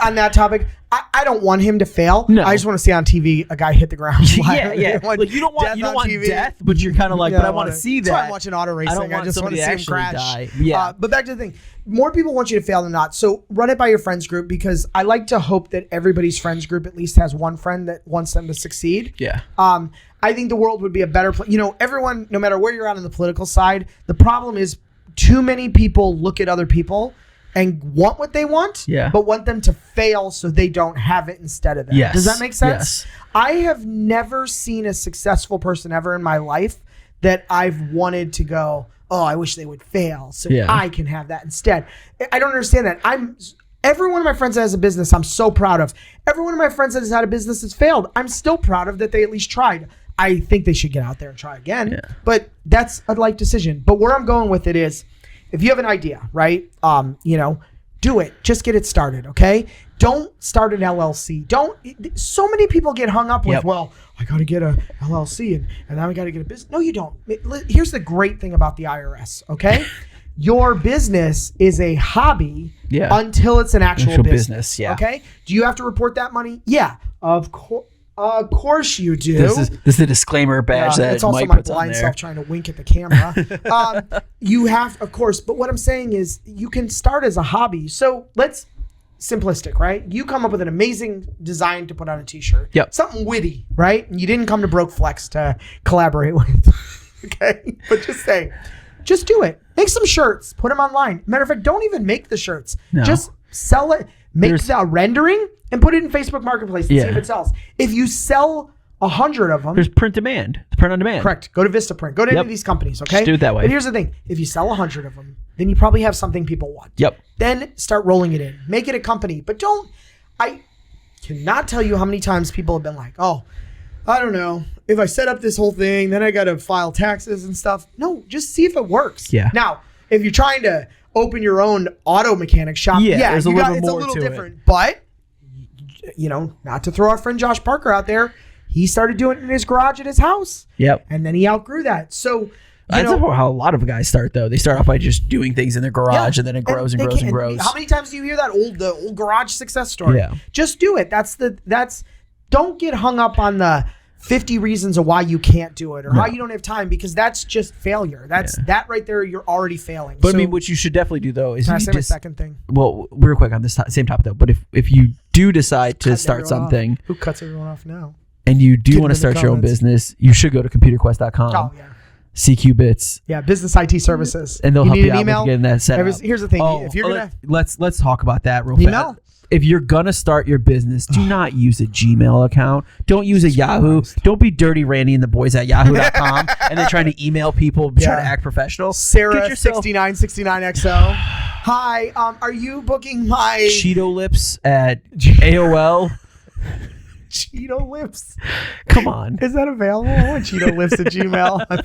on that topic? I don't want him to fail. No. I just want to see on TV a guy hit the ground. Yeah. Like you don't want death, but you're kind of like, but I want to see that. That's why I'm watching auto racing. I just want to see him crash. Die. Yeah. But back to the thing. More people want you to fail than not. So run it by your friends group, because I like to hope that everybody's friends group at least has one friend that wants them to succeed. Yeah. I think the world would be a better place. Everyone, no matter where you're at on the political side, the problem is too many people look at other people and want what they want, but want them to fail so they don't have it instead of them. Yes. Does that make sense? Yes. I have never seen a successful person ever in my life that I've wanted to go, oh, I wish they would fail so I can have that instead. I don't understand that. Every one of my friends that has a business, I'm so proud of. Every one of my friends that has had a business that's failed, I'm still proud of that they at least tried. I think they should get out there and try again. Yeah. But that's a life decision. But where I'm going with it is, if you have an idea, right? do it. Just get it started, okay? Don't start an LLC. So many people get hung up with, well, I got to get a LLC and now I got to get a business. No, you don't. Here's the great thing about the IRS, okay? Your business is a hobby until it's an actual business. Yeah. Okay? Do you have to report that money? Yeah, of course. Of course you do. This is the disclaimer badge that it's also Mike my puts on blind there. self trying to wink at the camera. You have, of course, but what I'm saying is you can start as a hobby. So let's simplistic, right? You come up with an amazing design to put on a t-shirt. Yep. Something witty, right? And you didn't come to Broke Flex to collaborate with. Okay? But just do it. Make some shirts. Put them online. Matter of fact, don't even make the shirts. No. Just sell it. Make the rendering and put it in Facebook Marketplace and see if it sells. If you sell 100 of them, there's print demand. The print on demand. Correct. Go to Vistaprint. Go to any of these companies, okay? Just do it that way. But here's the thing. If you sell 100 of them, then you probably have something people want. Yep. Then start rolling it in. Make it a company. But I cannot tell you how many times people have been like, oh, I don't know. If I set up this whole thing, then I got to file taxes and stuff. No, just see if it works. Yeah. Now, if you're trying to open your own auto mechanic shop, there's a little more it's a little to different. But, not to throw our friend Josh Parker out there, he started doing it in his garage at his house. Yep. And then he outgrew that. So, that's how a lot of guys start, though. They start off by just doing things in their garage, and then it grows and grows and grows. How many times do you hear that the old garage success story? Yeah. Just do it. Don't get hung up on the 50 reasons of why you can't do it or how you don't have time, because that's just failure. That right there, you're already failing. But I mean, what you should definitely do, though, is can I say my second thing? Well, real quick on this same topic, though. But if you do decide to start something, who cuts everyone off now? And you do want to start your own business, you should go to computerquest.com. Oh yeah. CQ-Bits. Yeah, business IT services. And they'll help you out email? with getting that set up. Here's the thing. If you're gonna let's talk about that real email? fast. If you're gonna start your business, do not use a Gmail account. Don't use a Yahoo. Don't be dirty Randy and the boys at yahoo.com and then trying to email people, trying to act professional. Sarah 6969XO. Hi, are you booking my Cheeto Lips at AOL? Cheeto Lips. Come on. Is that available? I want Cheeto Lips at Gmail.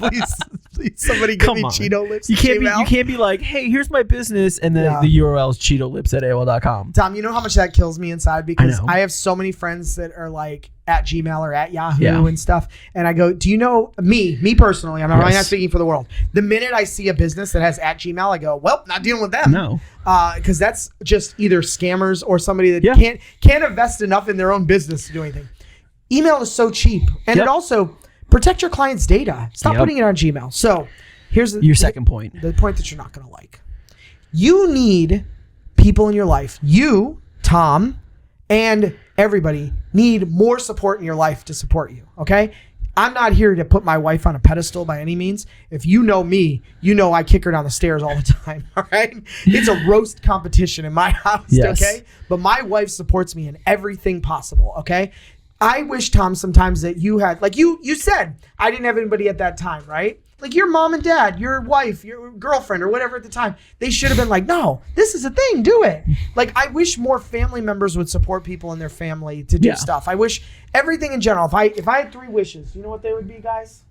Please, somebody give me Cheeto Lips you at Gmail. You can't be like, hey, here's my business, and then the URL is Cheeto Lips at AOL.com. Tom, you know how much that kills me inside? Because I have so many friends that are like at Gmail or at Yahoo and stuff. And I go, do you know me personally? I'm not speaking for the world. The minute I see a business that has at Gmail, I go, well, not dealing with them. No. Because that's just either scammers or somebody that can't invest enough in their own business to do anything. Email is so cheap. And it also protect your client's data. Stop putting it on Gmail. So here's your second point. The point that you're not going to like. You need people in your life. You, Tom, and everybody need more support in your life to support you. Okay? I'm not here to put my wife on a pedestal by any means. If you know me, you know I kick her down the stairs all the time. All right? It's a roast competition in my house. Okay? But my wife supports me in everything possible. Okay? I wish, Tom, sometimes that you had, like you said, I didn't have anybody at that time, right? Like your mom and dad, your wife, your girlfriend, or whatever at the time, they should have been like, no, this is a thing, do it. Like, I wish more family members would support people in their family to do stuff. I wish everything in general, if I had 3 wishes, you know what they would be, guys?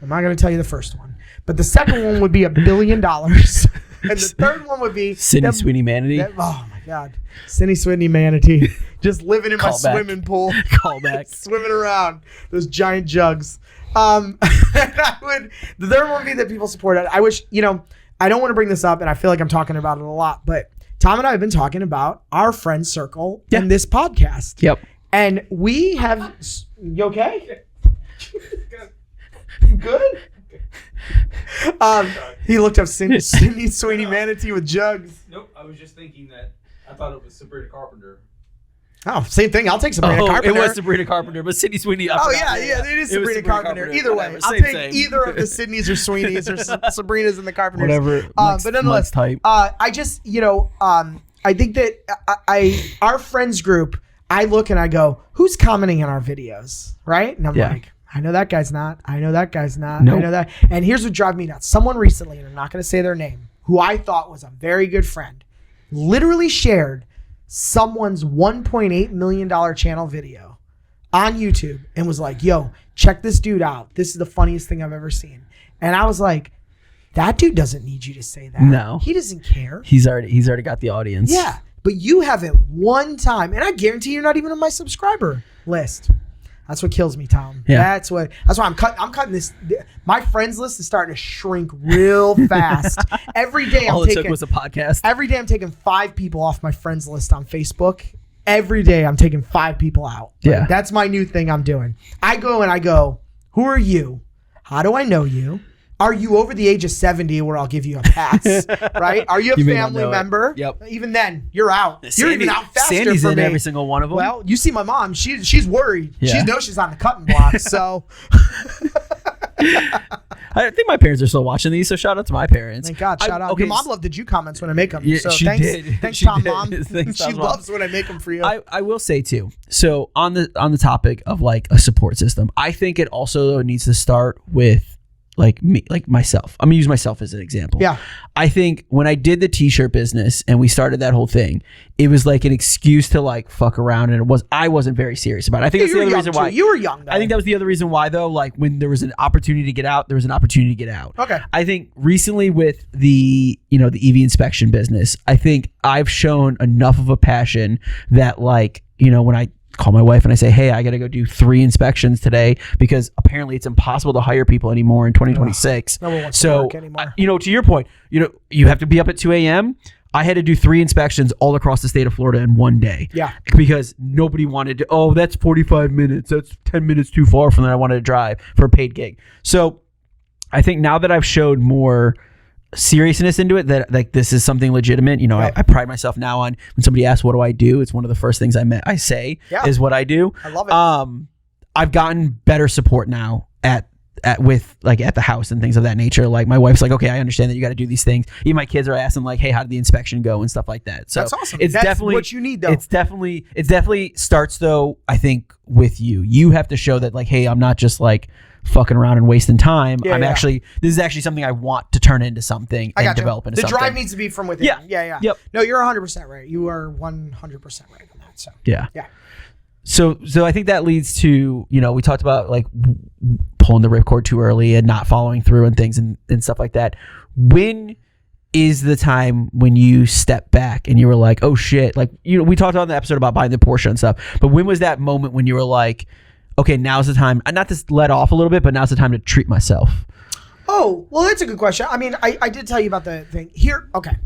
I'm not going to tell you the first one, but the second one would be $1 billion. And the third one would be Sydney Sweeney Manatee. Oh my God, Sydney Sweeney Manatee, just living in my swimming pool, swimming around those giant jugs. The third one would be that people support it. I wish, I don't want to bring this up, and I feel like I'm talking about it a lot, but Tom and I have been talking about our friend circle in this podcast. Yep. And we have. You okay? You good? He looked up Sydney Sweeney Manatee with jugs. Nope, I was just thinking that I thought it was Sabrina Carpenter. Oh, same thing. I'll take Sabrina Carpenter. It was Sabrina Carpenter, but Sydney Sweeney. Oh yeah, it is Sabrina Carpenter. Either way, I'll take either of the Sydneys or Sweeneys or Sabrinas and the Carpenters. Whatever. But nonetheless, I just I think that our friends group, I look and I go, who's commenting on our videos, right? And I'm like, I know that guy's not. I know that guy's not. Nope. I know that. And here's what drives me nuts. Someone recently, and I'm not going to say their name, who I thought was a very good friend, literally shared someone's $1.8 million channel video on YouTube and was like, yo, check this dude out. This is the funniest thing I've ever seen. And I was like, That dude doesn't need you to say that. No. He doesn't care. He's already got the audience. Yeah. But you have it one time, and I guarantee you're not even on my subscriber list. That's what kills me, Tom. Yeah. That's why I'm cutting this. My friends list is starting to shrink real fast. Every day All it took was a podcast. Every day I'm taking 5 people off my friends list on Facebook. Every day I'm taking 5 people out. Yeah. Like, that's my new thing I'm doing. I go, who are you? How do I know you? Are you over the age of 70 where I'll give you a pass, right? Are you a family member? Yep. Even then, you're out. You're even out faster Sandy's for in me. every single one of them. Well, you see my mom. She's worried. Yeah. She knows she's on the cutting block. So I think my parents are still watching these, so shout out to my parents. thank God. Shout out. Okay, Your mom loved the Jew comments when I make them. Yeah, so she thanks, did. Thanks, She Tom, did. Mom. Thanks, She Tom, Mom. loves when I make them for you. I will say too. So on the topic of like a support system, I think it also needs to start with like me, like myself. I'm gonna use myself as an example. Yeah. I think when I did the t-shirt business and we started that whole thing, it was like an excuse to like fuck around, and I wasn't very serious about it. I think that's the other reason why. You were young though. I think that was the other reason why though. Like when there was an opportunity to get out, there was an opportunity to get out. Okay. I think recently with the EV inspection business, I think I've shown enough of a passion that like, when I call my wife and I say, hey, I got to go do 3 inspections today because apparently it's impossible to hire people anymore in 2026. No one wants to So, work anymore. to your point, you have to be up at 2 a.m. I had to do 3 inspections all across the state of Florida in one day. Yeah. Because nobody wanted to, that's 45 minutes. That's 10 minutes too far from that I wanted to drive for a paid gig. So I think now that I've showed more seriousness into it, that like this is something legitimate, I pride myself now on when somebody asks what do I do, it's one of the first things I say is what I do. I love it. I've gotten better support now at the house and things of that nature. Like my wife's like, okay, I understand that you got to do these things. Even my kids are asking like, hey, how did the inspection go and stuff like that. So that's awesome. It's that's definitely what you need though. It definitely starts though, I think, with you have to show that like, hey, I'm not just like fucking around and wasting time. This is actually something I want to turn into something and develop into something. The drive needs to be from within. Yeah. Yep. No, you're 100% right. You are 100% right on that. So yeah. So I think that leads to, we talked about like pulling the ripcord too early and not following through and things and stuff like that. When is the time when you step back and you were like, oh shit, like, we talked on the episode about buying the Porsche and stuff, but when was that moment when you were like, okay, now's the time, not to let off a little bit, but now's the time to treat myself? Oh, well, that's a good question. I mean, I did tell you about the thing here. Okay.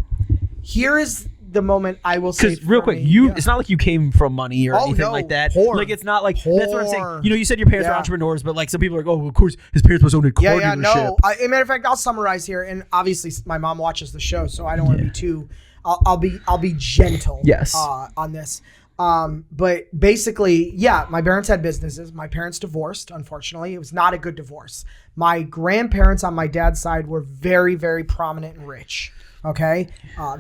Here is the moment I will say. Because real quick, it's not like you came from money or anything like that. Poor. Like it's not like that's what I'm saying. You said your parents were entrepreneurs, but like some people are like, oh, of course his parents must own a car dealership. No. As a matter of fact, I'll summarize here, and obviously my mom watches the show, so I don't want to be too. I'll be gentle. Yes. On this. But basically, my parents had businesses. My parents divorced, unfortunately. It was not a good divorce. My grandparents on my dad's side were very, very prominent and rich. Okay.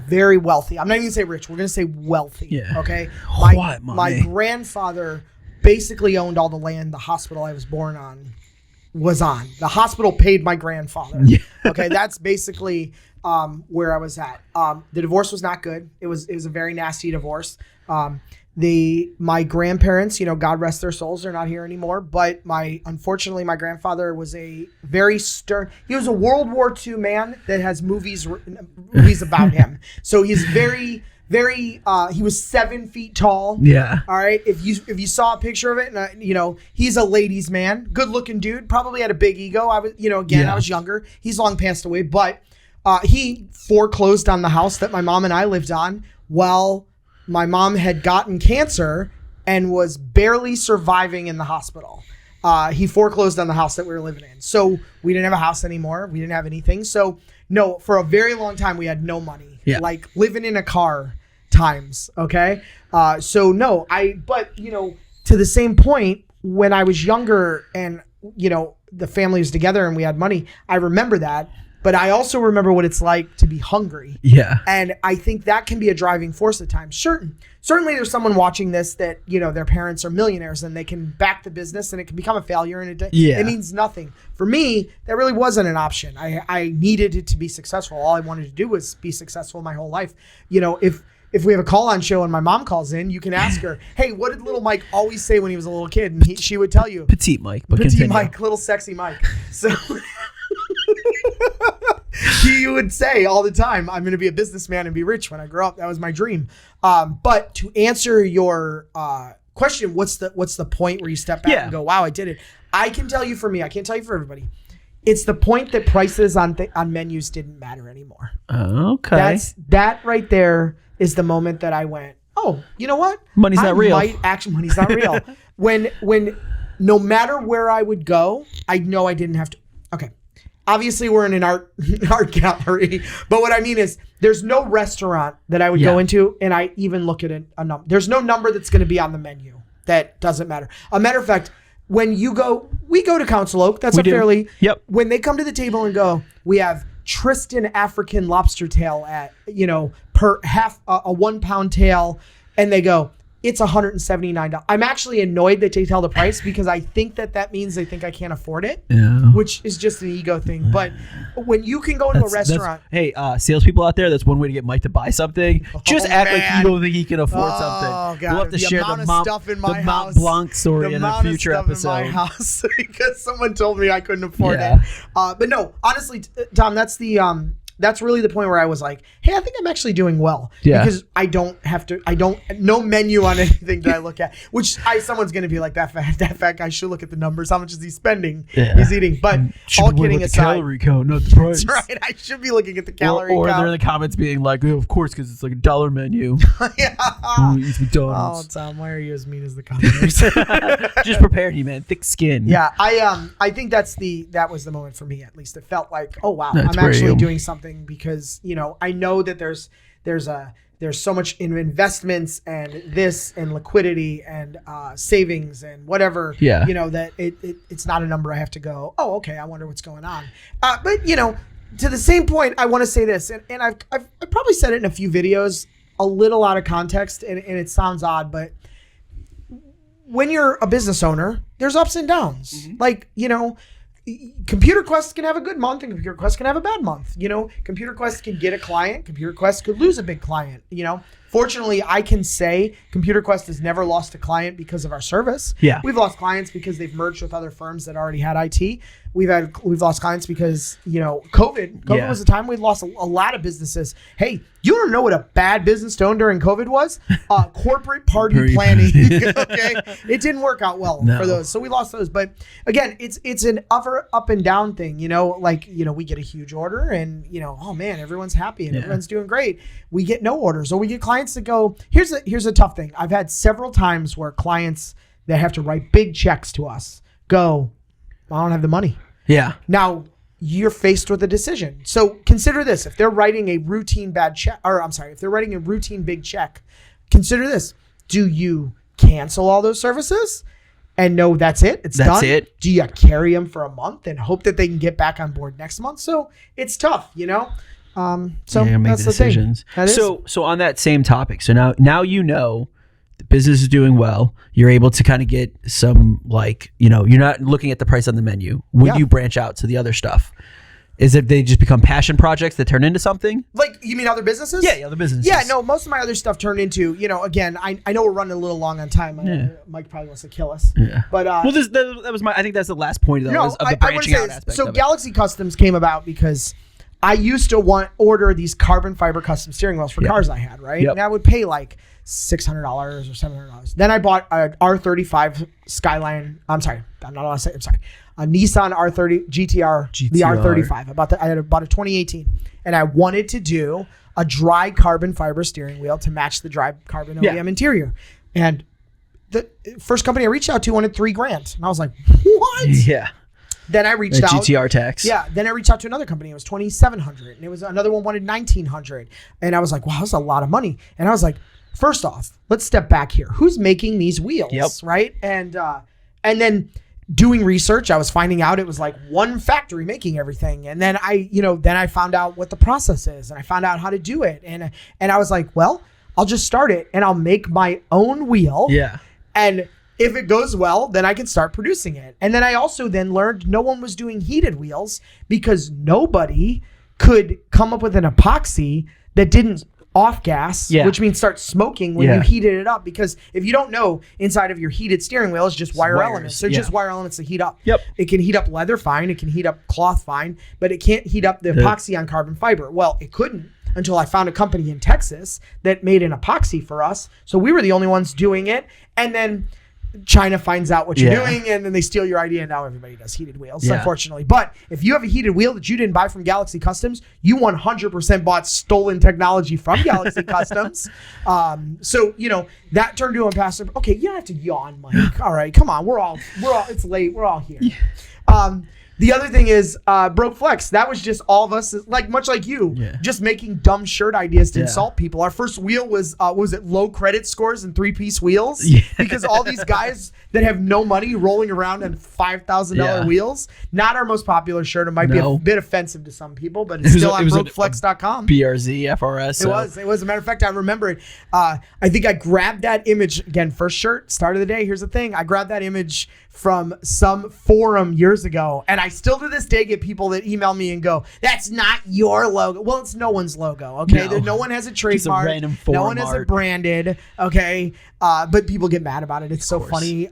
Very wealthy. I'm not even going to say rich. We're going to say wealthy. Yeah. Okay. My grandfather basically owned all the land the hospital I was born on was on. The hospital paid my grandfather. Yeah. Okay. That's basically where I was at. The divorce was not good. It was a very nasty divorce. My grandparents, God rest their souls, they're not here anymore. But unfortunately, my grandfather was a very stern. He was a World War II man that has movies about him. So he's very, very. He was 7 feet tall. Yeah. All right. If you saw a picture of it, and he's a ladies' man, good looking dude. Probably had a big ego. I was younger. He's long passed away, but he foreclosed on the house that my mom and I lived on. Well. My mom had gotten cancer and was barely surviving in the hospital. He foreclosed on the house that we were living in. So we didn't have a house anymore. We didn't have anything. So no, for a very long time, we had no money. Yeah. Like living in a car times. Okay. But to the same point, when I was younger and, the family was together and we had money, I remember that. But I also remember what it's like to be hungry. Yeah. And I think that can be a driving force at times. Certainly there's someone watching this that, their parents are millionaires and they can back the business and it can become a failure and it means nothing. For me, that really wasn't an option. I needed it to be successful. All I wanted to do was be successful my whole life. If we have a call-on show and my mom calls in, you can ask her, hey, what did little Mike always say when he was a little kid? And she would tell you. Petite Mike. But Petite continue. Mike, little sexy Mike. So... you would say all the time, I'm going to be a businessman and be rich when I grow up. That was my dream. But to answer your question, what's the point where you step back and go, wow, I did it? I can tell you for me, I can't tell you for everybody. It's the point that prices on menus didn't matter anymore. Okay. That right there is the moment that I went, oh, you know what? Money's not real. Money's not real. When no matter where I would go, I know I didn't have to. Okay. Obviously, we're in an art gallery, but what I mean is there's no restaurant that I would go into and I even look at a number. There's no number that's going to be on the menu. That doesn't matter. A matter of fact, when we go to Council Oak. That's fairly. Yep. When they come to the table and go, we have Tristan African lobster tail at per half a 1 pound tail, and they go, it's $179. I'm actually annoyed that they tell the price because I think that means they think I can't afford it, which is just an ego thing. But when you can go to a restaurant, hey, salespeople out there, that's one way to get Mike to buy something. Just act like you don't think he can afford something. God, we'll have to share the Mont Blanc story in a future episode. In my house because someone told me I couldn't afford it. But no, honestly, Tom, that's really the point where I was like, hey, I think I'm actually doing well. Yeah. Because no menu on anything that I look at, which someone's going to be like, that fat guy should look at the numbers. How much is he spending? Yeah. He's eating. But all kidding aside. The calorie count, not the price. That's right. I should be looking at the calorie count. Or count. they're in the comments being like, of course, because it's like $1 menu. Yeah. Eats McDonald's. Oh, Tom, why are you as mean as the commenters? Just prepared you, man. Thick skin. Yeah. I think that was the moment for me, at least. It felt like, oh, wow, I'm actually doing something because, I know that there's so much in investments and this and liquidity and savings and whatever, that it's not a number I have to go, oh, okay, I wonder what's going on. But, to the same point, I want to say this, and I've probably said it in a few videos, a little out of context, and it sounds odd, but when you're a business owner, there's ups and downs. Mm-hmm. Like, Computer Quest can have a good month and Computer Quest can have a bad month. Computer Quest can get a client. Computer Quest could lose a big client. Fortunately, I can say Computer Quest has never lost a client because of our service. Yeah. We've lost clients because they've merged with other firms that already had IT. We've lost clients because, COVID was a time we lost a lot of businesses. Hey, you don't know what a bad business to own during COVID was? Corporate party planning. Okay. It didn't work out well for those. So we lost those. But again, it's an up and down thing, we get a huge order and, oh man, everyone's happy and everyone's doing great. We get no orders, or we get clients that go, here's a tough thing. I've had several times where clients that have to write big checks to us go, I don't have the money. Yeah. Now you're faced with a decision. So consider this: if they're writing a routine if they're writing a routine big check, consider this: do you cancel all those services and know that's it? It's done. That's it. Do you carry them for a month and hope that they can get back on board next month? So it's tough, So that's the decisions. So on that same topic, so now the business is doing well. You're able to kind of get some you're not looking at the price on the menu. Would you branch out to the other stuff? Is it they just become passion projects that turn into something? Like, you mean other businesses? Yeah, other businesses. Yeah, no, most of my other stuff turned into, again, I know we're running a little long on time. Mike probably wants to kill us. Yeah. But I think that's the last point of the branching out aspect. So Galaxy Customs came about because I used to order these carbon fiber custom steering wheels for cars I had, right? Yep. And I would pay like $600 or $700. Then I bought a R35 Skyline. I'm sorry, I'm not allowed to say. I'm sorry, a Nissan R30 GTR. The R35. I had bought a 2018, and I wanted to do a dry carbon fiber steering wheel to match the dry carbon OEM interior. And the first company I reached out to wanted $3,000, and I was like, what? Yeah. Then I reached out. GTR tax. Yeah. Then I reached out to another company. It was $2,700, and it was another one wanted $1,900, and I was like, wow, that's a lot of money. And I was like, first off, let's step back here. Who's making these wheels, right? And then doing research, I was finding out it was like one factory making everything. And then I found out what the process is, and I found out how to do it. And I was like, well, I'll just start it and I'll make my own wheel. Yeah. And if it goes well, then I can start producing it. And then I also learned no one was doing heated wheels because nobody could come up with an epoxy that didn't off gas, which means start smoking when you heated it up. Because if you don't know, inside of your heated steering wheel is just wire elements. They're just wire elements to heat up. Yep. It can heat up leather fine. It can heat up cloth fine, but it can't heat up the epoxy on carbon fiber. Well, it couldn't until I found a company in Texas that made an epoxy for us. So we were the only ones doing it. And then China finds out what you're doing, and then they steal your idea, and now everybody does heated wheels, unfortunately. But if you have a heated wheel that you didn't buy from Galaxy Customs, you 100% bought stolen technology from Galaxy Customs. So, that turned to a passive. Okay, you don't have to yawn, Mike. All right, come on. We're all, it's late. We're all here. The other thing is Broke Flex. That was just all of us, much like you, just making dumb shirt ideas to insult people. Our first wheel was low credit scores and 3-piece wheels? Yeah. Because all these guys that have no money rolling around in $5,000 wheels. Not our most popular shirt. It might be a bit offensive to some people, but it's still on brokeflex.com. BRZ, FRS. It was. As a matter of fact, I remember it. I think I grabbed that image, again, first shirt, start of the day. Here's the thing. I grabbed that image from some forum years ago, and I still to this day get people that email me and go, "That's not your logo." Well, it's no one's logo. Okay, no one has a trademark. No one has it branded. Okay, but people get mad about it. It's so funny.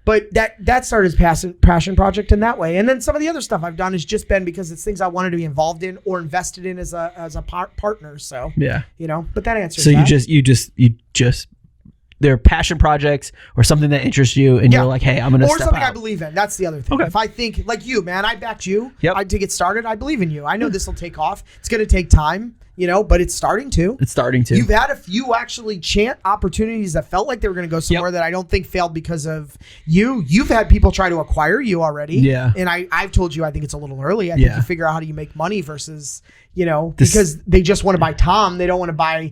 But that started as passion project in that way, and then some of the other stuff I've done has just been because it's things I wanted to be involved in or invested in as a partner. So but that answers. So that. you just. They're passion projects or something that interests you, and you're like, hey, I'm going to step out. Or something I believe in. That's the other thing. Okay. If I think, like you, man, I backed you to get started. I believe in you. I know this will take off. It's going to take time, but it's starting to. You've had a few actually opportunities that felt like they were going to go somewhere that I don't think failed because of you. You've had people try to acquire you already. Yeah. And I've told you I think it's a little early. I think you figure out how do you make money versus, because they just want to buy Tom. They don't want to buy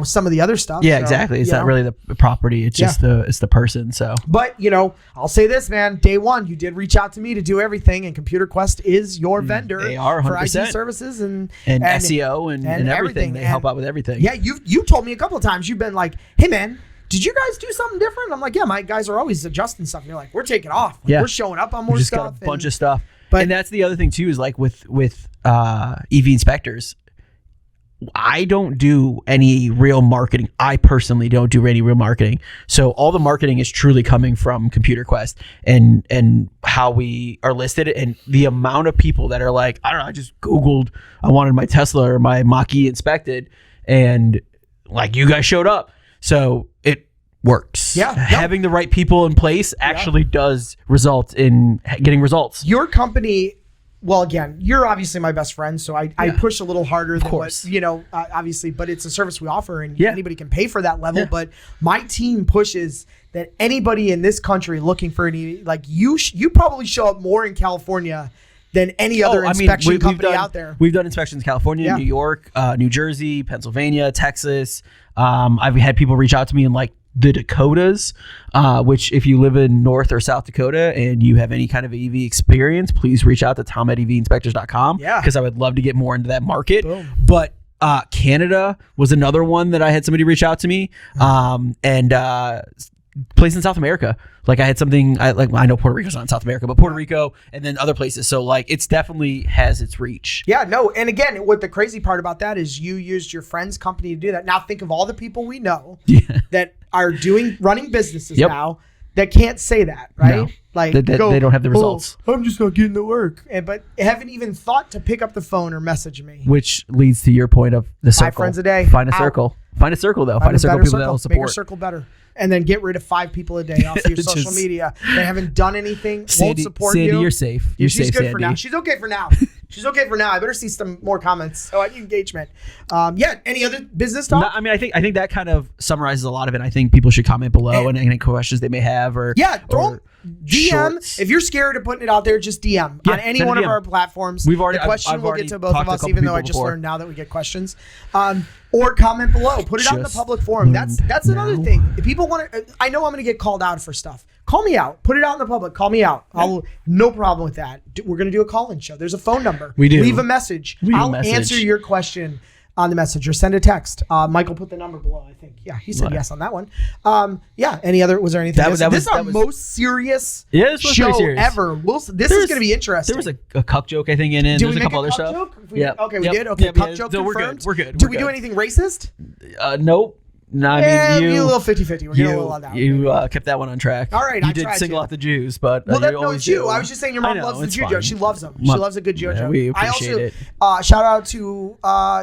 some of the other stuff. Yeah, so, exactly. It's not really the property. It's just the person. So, but I'll say this, man. Day one, you did reach out to me to do everything, and Computer Quest is your vendor. They are 100%. For IT services and SEO and everything. They help out with everything. Yeah, you told me a couple of times. You've been like, hey, man, did you guys do something different? I'm like, yeah, my guys are always adjusting stuff. And you're like, we're taking off. We're showing up on more stuff. Got a bunch of stuff. And that's the other thing too is like with EV inspectors. I don't do any real marketing. I personally don't do any real marketing. So all the marketing is truly coming from Computer Quest and how we are listed and the amount of people that are like, I don't know, I just Googled, I wanted my Tesla or my Mach-E inspected and like you guys showed up. So it works. Yeah. Having the right people in place actually does result in getting results. Your company... Well, again, you're obviously my best friend, so I push a little harder than what, obviously, but it's a service we offer and anybody can pay for that level. But my team pushes that anybody in this country looking for any, like you probably show up more in California than any other inspection company out there. We've done inspections in California, New York, New Jersey, Pennsylvania, Texas. I've had people reach out to me in like the Dakotas, which if you live in North or South Dakota and you have any kind of EV experience, please reach out to tom@evinspectors.com because I would love to get more into that market. Boom. But Canada was another one that I had somebody reach out to me and place in South America. Like I had something I know Puerto Rico's not in South America, but Puerto Rico and then other places. So like it's definitely has its reach. Yeah, no. And again, what the crazy part about that is you used your friend's company to do that. Now think of all the people we know that are running businesses now that can't say that, right? No. Like they don't have the results. I'm just not getting to work, but haven't even thought to pick up the phone or message me. Which leads to your point of the circle. 5 friends a day. Find a circle. Find a circle though. Find a circle of people that will support. Make your circle better. And then get rid of 5 people a day off your social media. They haven't done anything, won't support you. Sandy, you're safe. She's good Sandy. For now. She's okay for now. She's okay for now. I better see some more comments. So engagement. Any other business talk? No, I mean, I think that kind of summarizes a lot of it. I think people should comment below and any questions they may have or throw DM. Shorts. If you're scared of putting it out there, just DM on any one of our platforms. The question will get to both of us, even though I just learned now that we get questions. Or comment below. Put it out in the public forum. That's another thing. If people want to, I know I'm going to get called out for stuff. Call me out. Put it out in the public. Call me out. No problem with that. We're going to do a call-in show. There's a phone number. We do. Leave a message. I'll answer your question. on the message or send a text. Michael put the number below, I think. Yeah, he said yes on that one. Any other, was there anything else? This is our most serious show ever. This is going to be interesting. There was a cuck joke, I think, in it. There's a couple other stuff. Yeah. Okay, we did? Okay, cuck joke confirmed. We're good. Did we do anything racist? Nope. No, I mean, you a little 50-50. We're getting a little on that. You kept that one on track. All right, you did single out the Jews, but it's you. I was just saying your mom loves the Jew joke. She loves them. She loves a good Jew joke. We appreciate it. Shout out to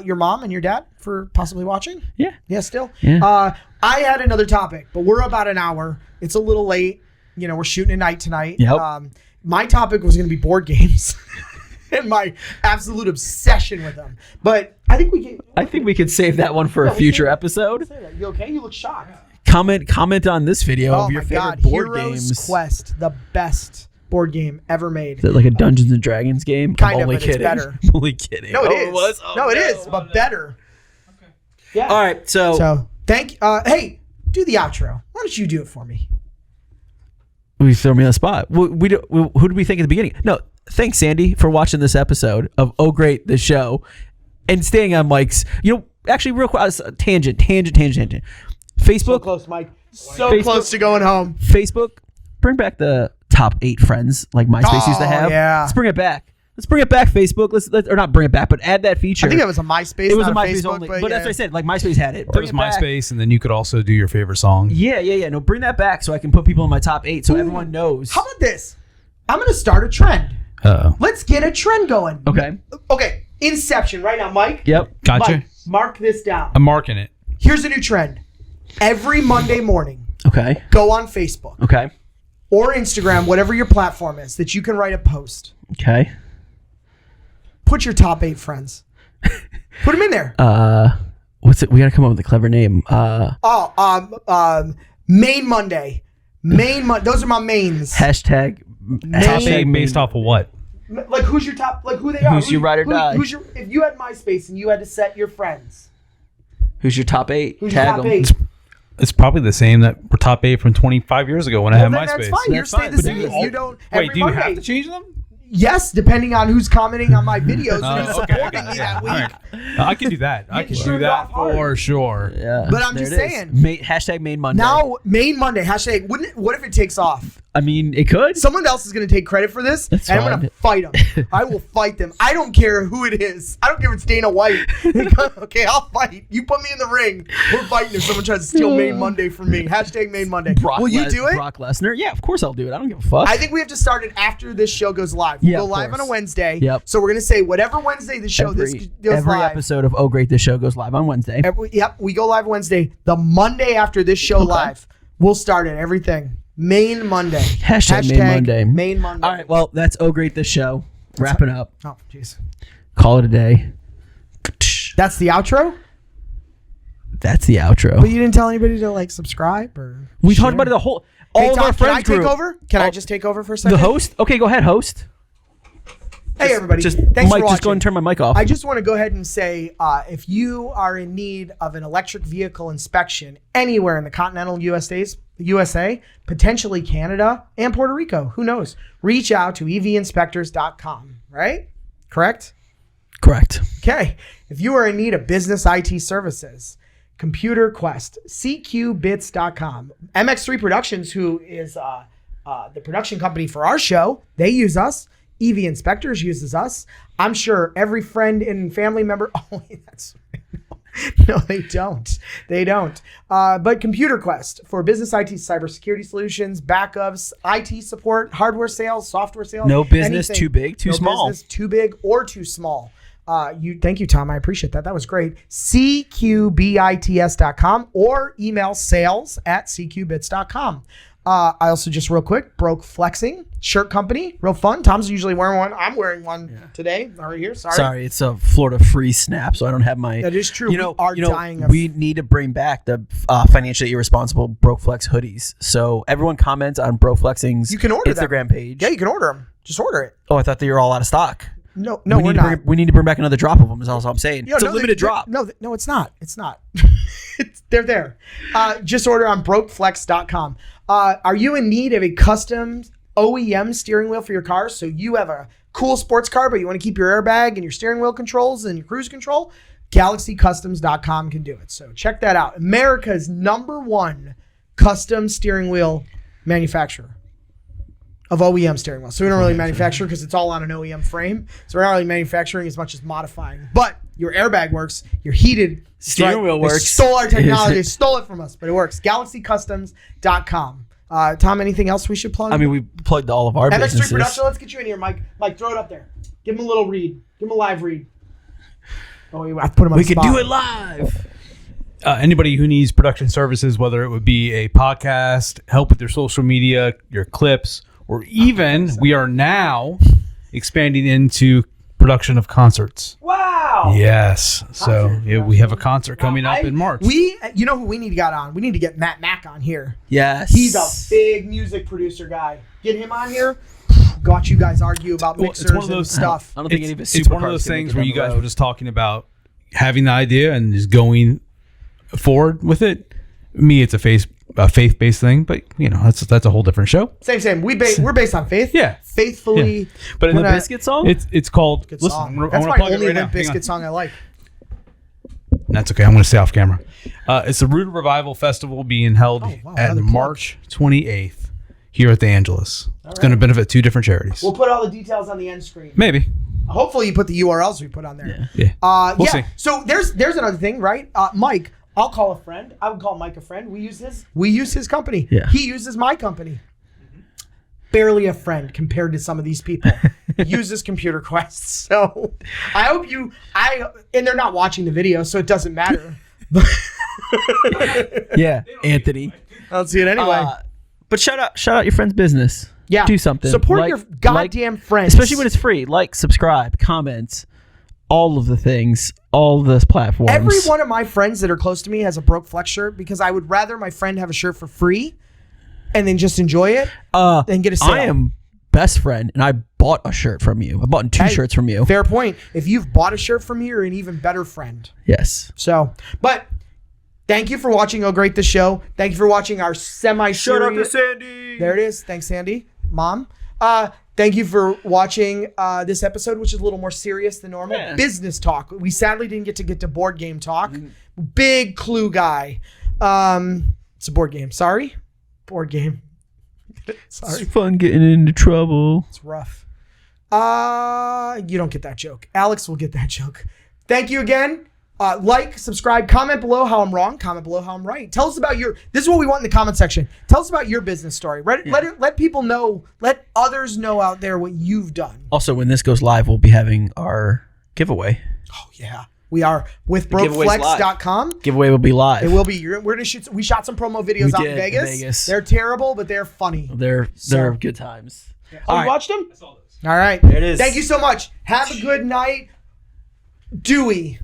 your mom and your dad for possibly watching. Yeah. Still. Yeah. I had another topic, but we're about an hour. It's a little late. We're shooting at night tonight. Yep. My topic was going to be board games. And my absolute obsession with them. But I think we could save that one for a future episode. You okay? You look shocked. Comment on this video of your favorite board Heroes games. Quest, the best board game ever made. Is it like a Dungeons and Dragons game? Kind of, but it's better. I'm only kidding. No, it is. It was? It is, but better. Okay. Yeah. All right, so thank. Hey, do the outro. Why don't you do it for me? We throw me on the spot. Who did we think at the beginning? No. Thanks, Sandy, for watching this episode of Oh Great, the show, and staying on Mike's. Actually, real quick, tangent. Facebook. So close, Mike. Close to going home. Facebook, bring back the top 8 friends like MySpace used to have. Yeah. Let's bring it back. Facebook. Let's or not bring it back, but add that feature. I think it was a MySpace. It was a MySpace Facebook only, but that's what I said. Like MySpace had it. It was MySpace, and then you could also do your favorite song. Yeah. No, bring that back so I can put people in my top 8 so everyone knows. How about this? I'm gonna start a trend. Let's get a trend going. Okay. Inception right now, Mike. Yep. Gotcha. Mike, mark this down. I'm marking it. Here's a new trend. Every Monday morning, okay, go on Facebook. Okay. Or Instagram, whatever your platform is, that you can write a post. Okay. Put your top 8 friends. Put them in there. What's it? We gotta come up with a clever name. MainMonday. Those are my mains. Hashtag top 8 based off of what? Like who's your top? Like who they are? Who's your ride or die? If you had MySpace and you had to set your friends, who's your top 8? Who's your top 8? It's probably the same that were top 8 from 25 years ago when I had MySpace. That's fine. You're staying the same. You don't. Wait, do you have to change them? Yes, depending on who's commenting on my videos and supporting me that week. Right. I can do that. I can do that for sure. Yeah. But I'm just saying. Hashtag MainMonday. Now, MainMonday. Hashtag. What if it takes off? I mean, it could. Someone else is going to take credit for this, That's and fine. I'm going to fight them. I will fight them. I don't care who it is. I don't care if it's Dana White. Okay, I'll fight. You put me in the ring. We're fighting if someone tries to steal MainMonday from me. Hashtag MainMonday. Will you do it? Brock Lesnar? Yeah, of course I'll do it. I don't give a fuck. I think we have to start it after this show goes live. We'll go live on a Wednesday. Yep. So we're going to say whatever Wednesday the show goes every live. episode of Oh Great, the show goes live on Wednesday. We go live Wednesday. The Monday after this show live, we'll start it. Everything. MainMonday. Hashtag MainMonday. MainMonday. All right, well, that's Oh Great, the show. Wrapping up. Oh, jeez. Call it a day. That's the outro? That's the outro. But you didn't tell anybody to subscribe or we talked about it the whole all of our friends Can I group. take over? Can I just take over for a second? The host? Okay, go ahead, host. Hey, everybody. Thanks for watching. Just go and turn my mic off. I just want to go ahead and say, if you are in need of an electric vehicle inspection anywhere in the continental USA, potentially Canada and Puerto Rico, who knows? Reach out to evinspectors.com, right? Correct? Correct. Okay. If you are in need of business IT services, Computer Quest, cqbits.com. MX3 Productions, who is the production company for our show, they use us. EV Inspectors uses us. I'm sure every friend and family member. Oh, that's no, they don't. They don't. But Computer Quest for business IT, cybersecurity solutions, backups, IT support, hardware sales, software sales. No business too big, too small. No business too big or too small. Thank you, Tom. I appreciate that. That was great. cqbits.com or email sales@cqbits.com. I also just real quick broke flexing shirt company, real fun. Tom's usually wearing one. I'm wearing one today. Right here. Sorry, it's a Florida freeze snap, so I don't have my. That is true. We need to bring back the financially irresponsible Broke Flex hoodies. So everyone comment on Broke Flexing's Instagram page. Yeah, you can order them. Just order it. Oh, I thought they were all out of stock. No, we're not. We need to bring back another drop of them. Is all I'm saying. It's a limited drop. No, it's not. It's not. They're there. Just order on brokeflex.com. Are you in need of a custom OEM steering wheel for your car? So you have a cool sports car, but you want to keep your airbag and your steering wheel controls and your cruise control? GalaxyCustoms.com can do it. So check that out. America's #1 custom steering wheel manufacturer of OEM steering wheels. So we don't really manufacture because it's all on an OEM frame. So we're not really manufacturing as much as modifying. But your airbag works. Your heated steering wheel They works. stole our technology. They stole it from us, but it works. GalaxyCustoms.com. Tom, anything else we should plug? I mean, we plugged all of our MX3 businesses. Production, let's get you in here, Mike. Mike, throw it up there. Give him a little read. Give him a live read. Oh, I put him on We the could spot. do it live. Anybody who needs production services, whether it would be a podcast, help with your social media, your clips, or even we are now expanding into production of concerts. Wow. Yes. So yeah, we have a concert coming up in March. You know who we need to get on? We need to get Matt Mack on here. Yes. He's a big music producer guy. Get him on here. Got you guys argue about Well, mixers and stuff. I don't think any of his It's one of supercars those can make things it where down you the guys road. were just talking about having the idea and just going forward with it. Me, it's a faith-based thing, but you know that's a whole different show. Same. We're based on faith. Yeah. Faithfully. Yeah. But in the When I- Biscuit song? It's called. Good Listen, song. I'm gonna That's my plug it only right now. Limp Hang on. Bizkit song I like. That's okay. I'm going to stay off camera. It's the Root Revival Festival being held Oh, wow, at another plug. March 28th here at the Angelus. It's going to benefit 2 different charities. We'll put all the details on the end screen. Maybe. Hopefully you put the URLs we put on there. Yeah. We'll see. So there's another thing, right? Mike, I'll call a friend. I would call Mike a friend. We use his company. Yeah. He uses my company. Barely a friend compared to some of these people. Uses Computer Quest. So I hope and they're not watching the video, so it doesn't matter. Yeah, Anthony. I don't see it anyway. But shout out your friend's business. Yeah. Do something. Support your goddamn friends. Especially when it's free. Like, subscribe, comments, all of the things, all the platforms. Every one of my friends that are close to me has a Broke Flex shirt because I would rather my friend have a shirt for free and then just enjoy it than get a sale. I am best friend, and I bought a shirt from you. I bought 2 shirts from you. Fair point. If you've bought a shirt from me, you're an even better friend. Yes. So, but thank you for watching Oh Great the Show. Thank you for watching our semi-series. Shout out to Sandy. There it is. Thanks, Sandy. Mom. Thank you for watching this episode, which is a little more serious than normal. Yeah. Business talk. We sadly didn't get to board game talk. Big Clue guy. It's a board game. Sorry. Board game. Sorry. It's fun getting into trouble. It's rough. You don't get that joke. Alex will get that joke. Thank you again. Like, subscribe, comment below how I'm wrong, comment below how I'm right. Tell us about this is what we want in the comment section. Tell us about your business story. Let people know, let others know out there what you've done. Also, when this goes live, we'll be having our giveaway. Oh yeah. We are with giveaway's brokeflex.com. Giveaway will be live. It will be. We're gonna shoot. We shot some promo videos out in did, Vegas. They're terrible, but they're funny. They're So- good times. Oh, All you right. watched them? All right. There it is. Thank you so much. Have a good night. Dewey.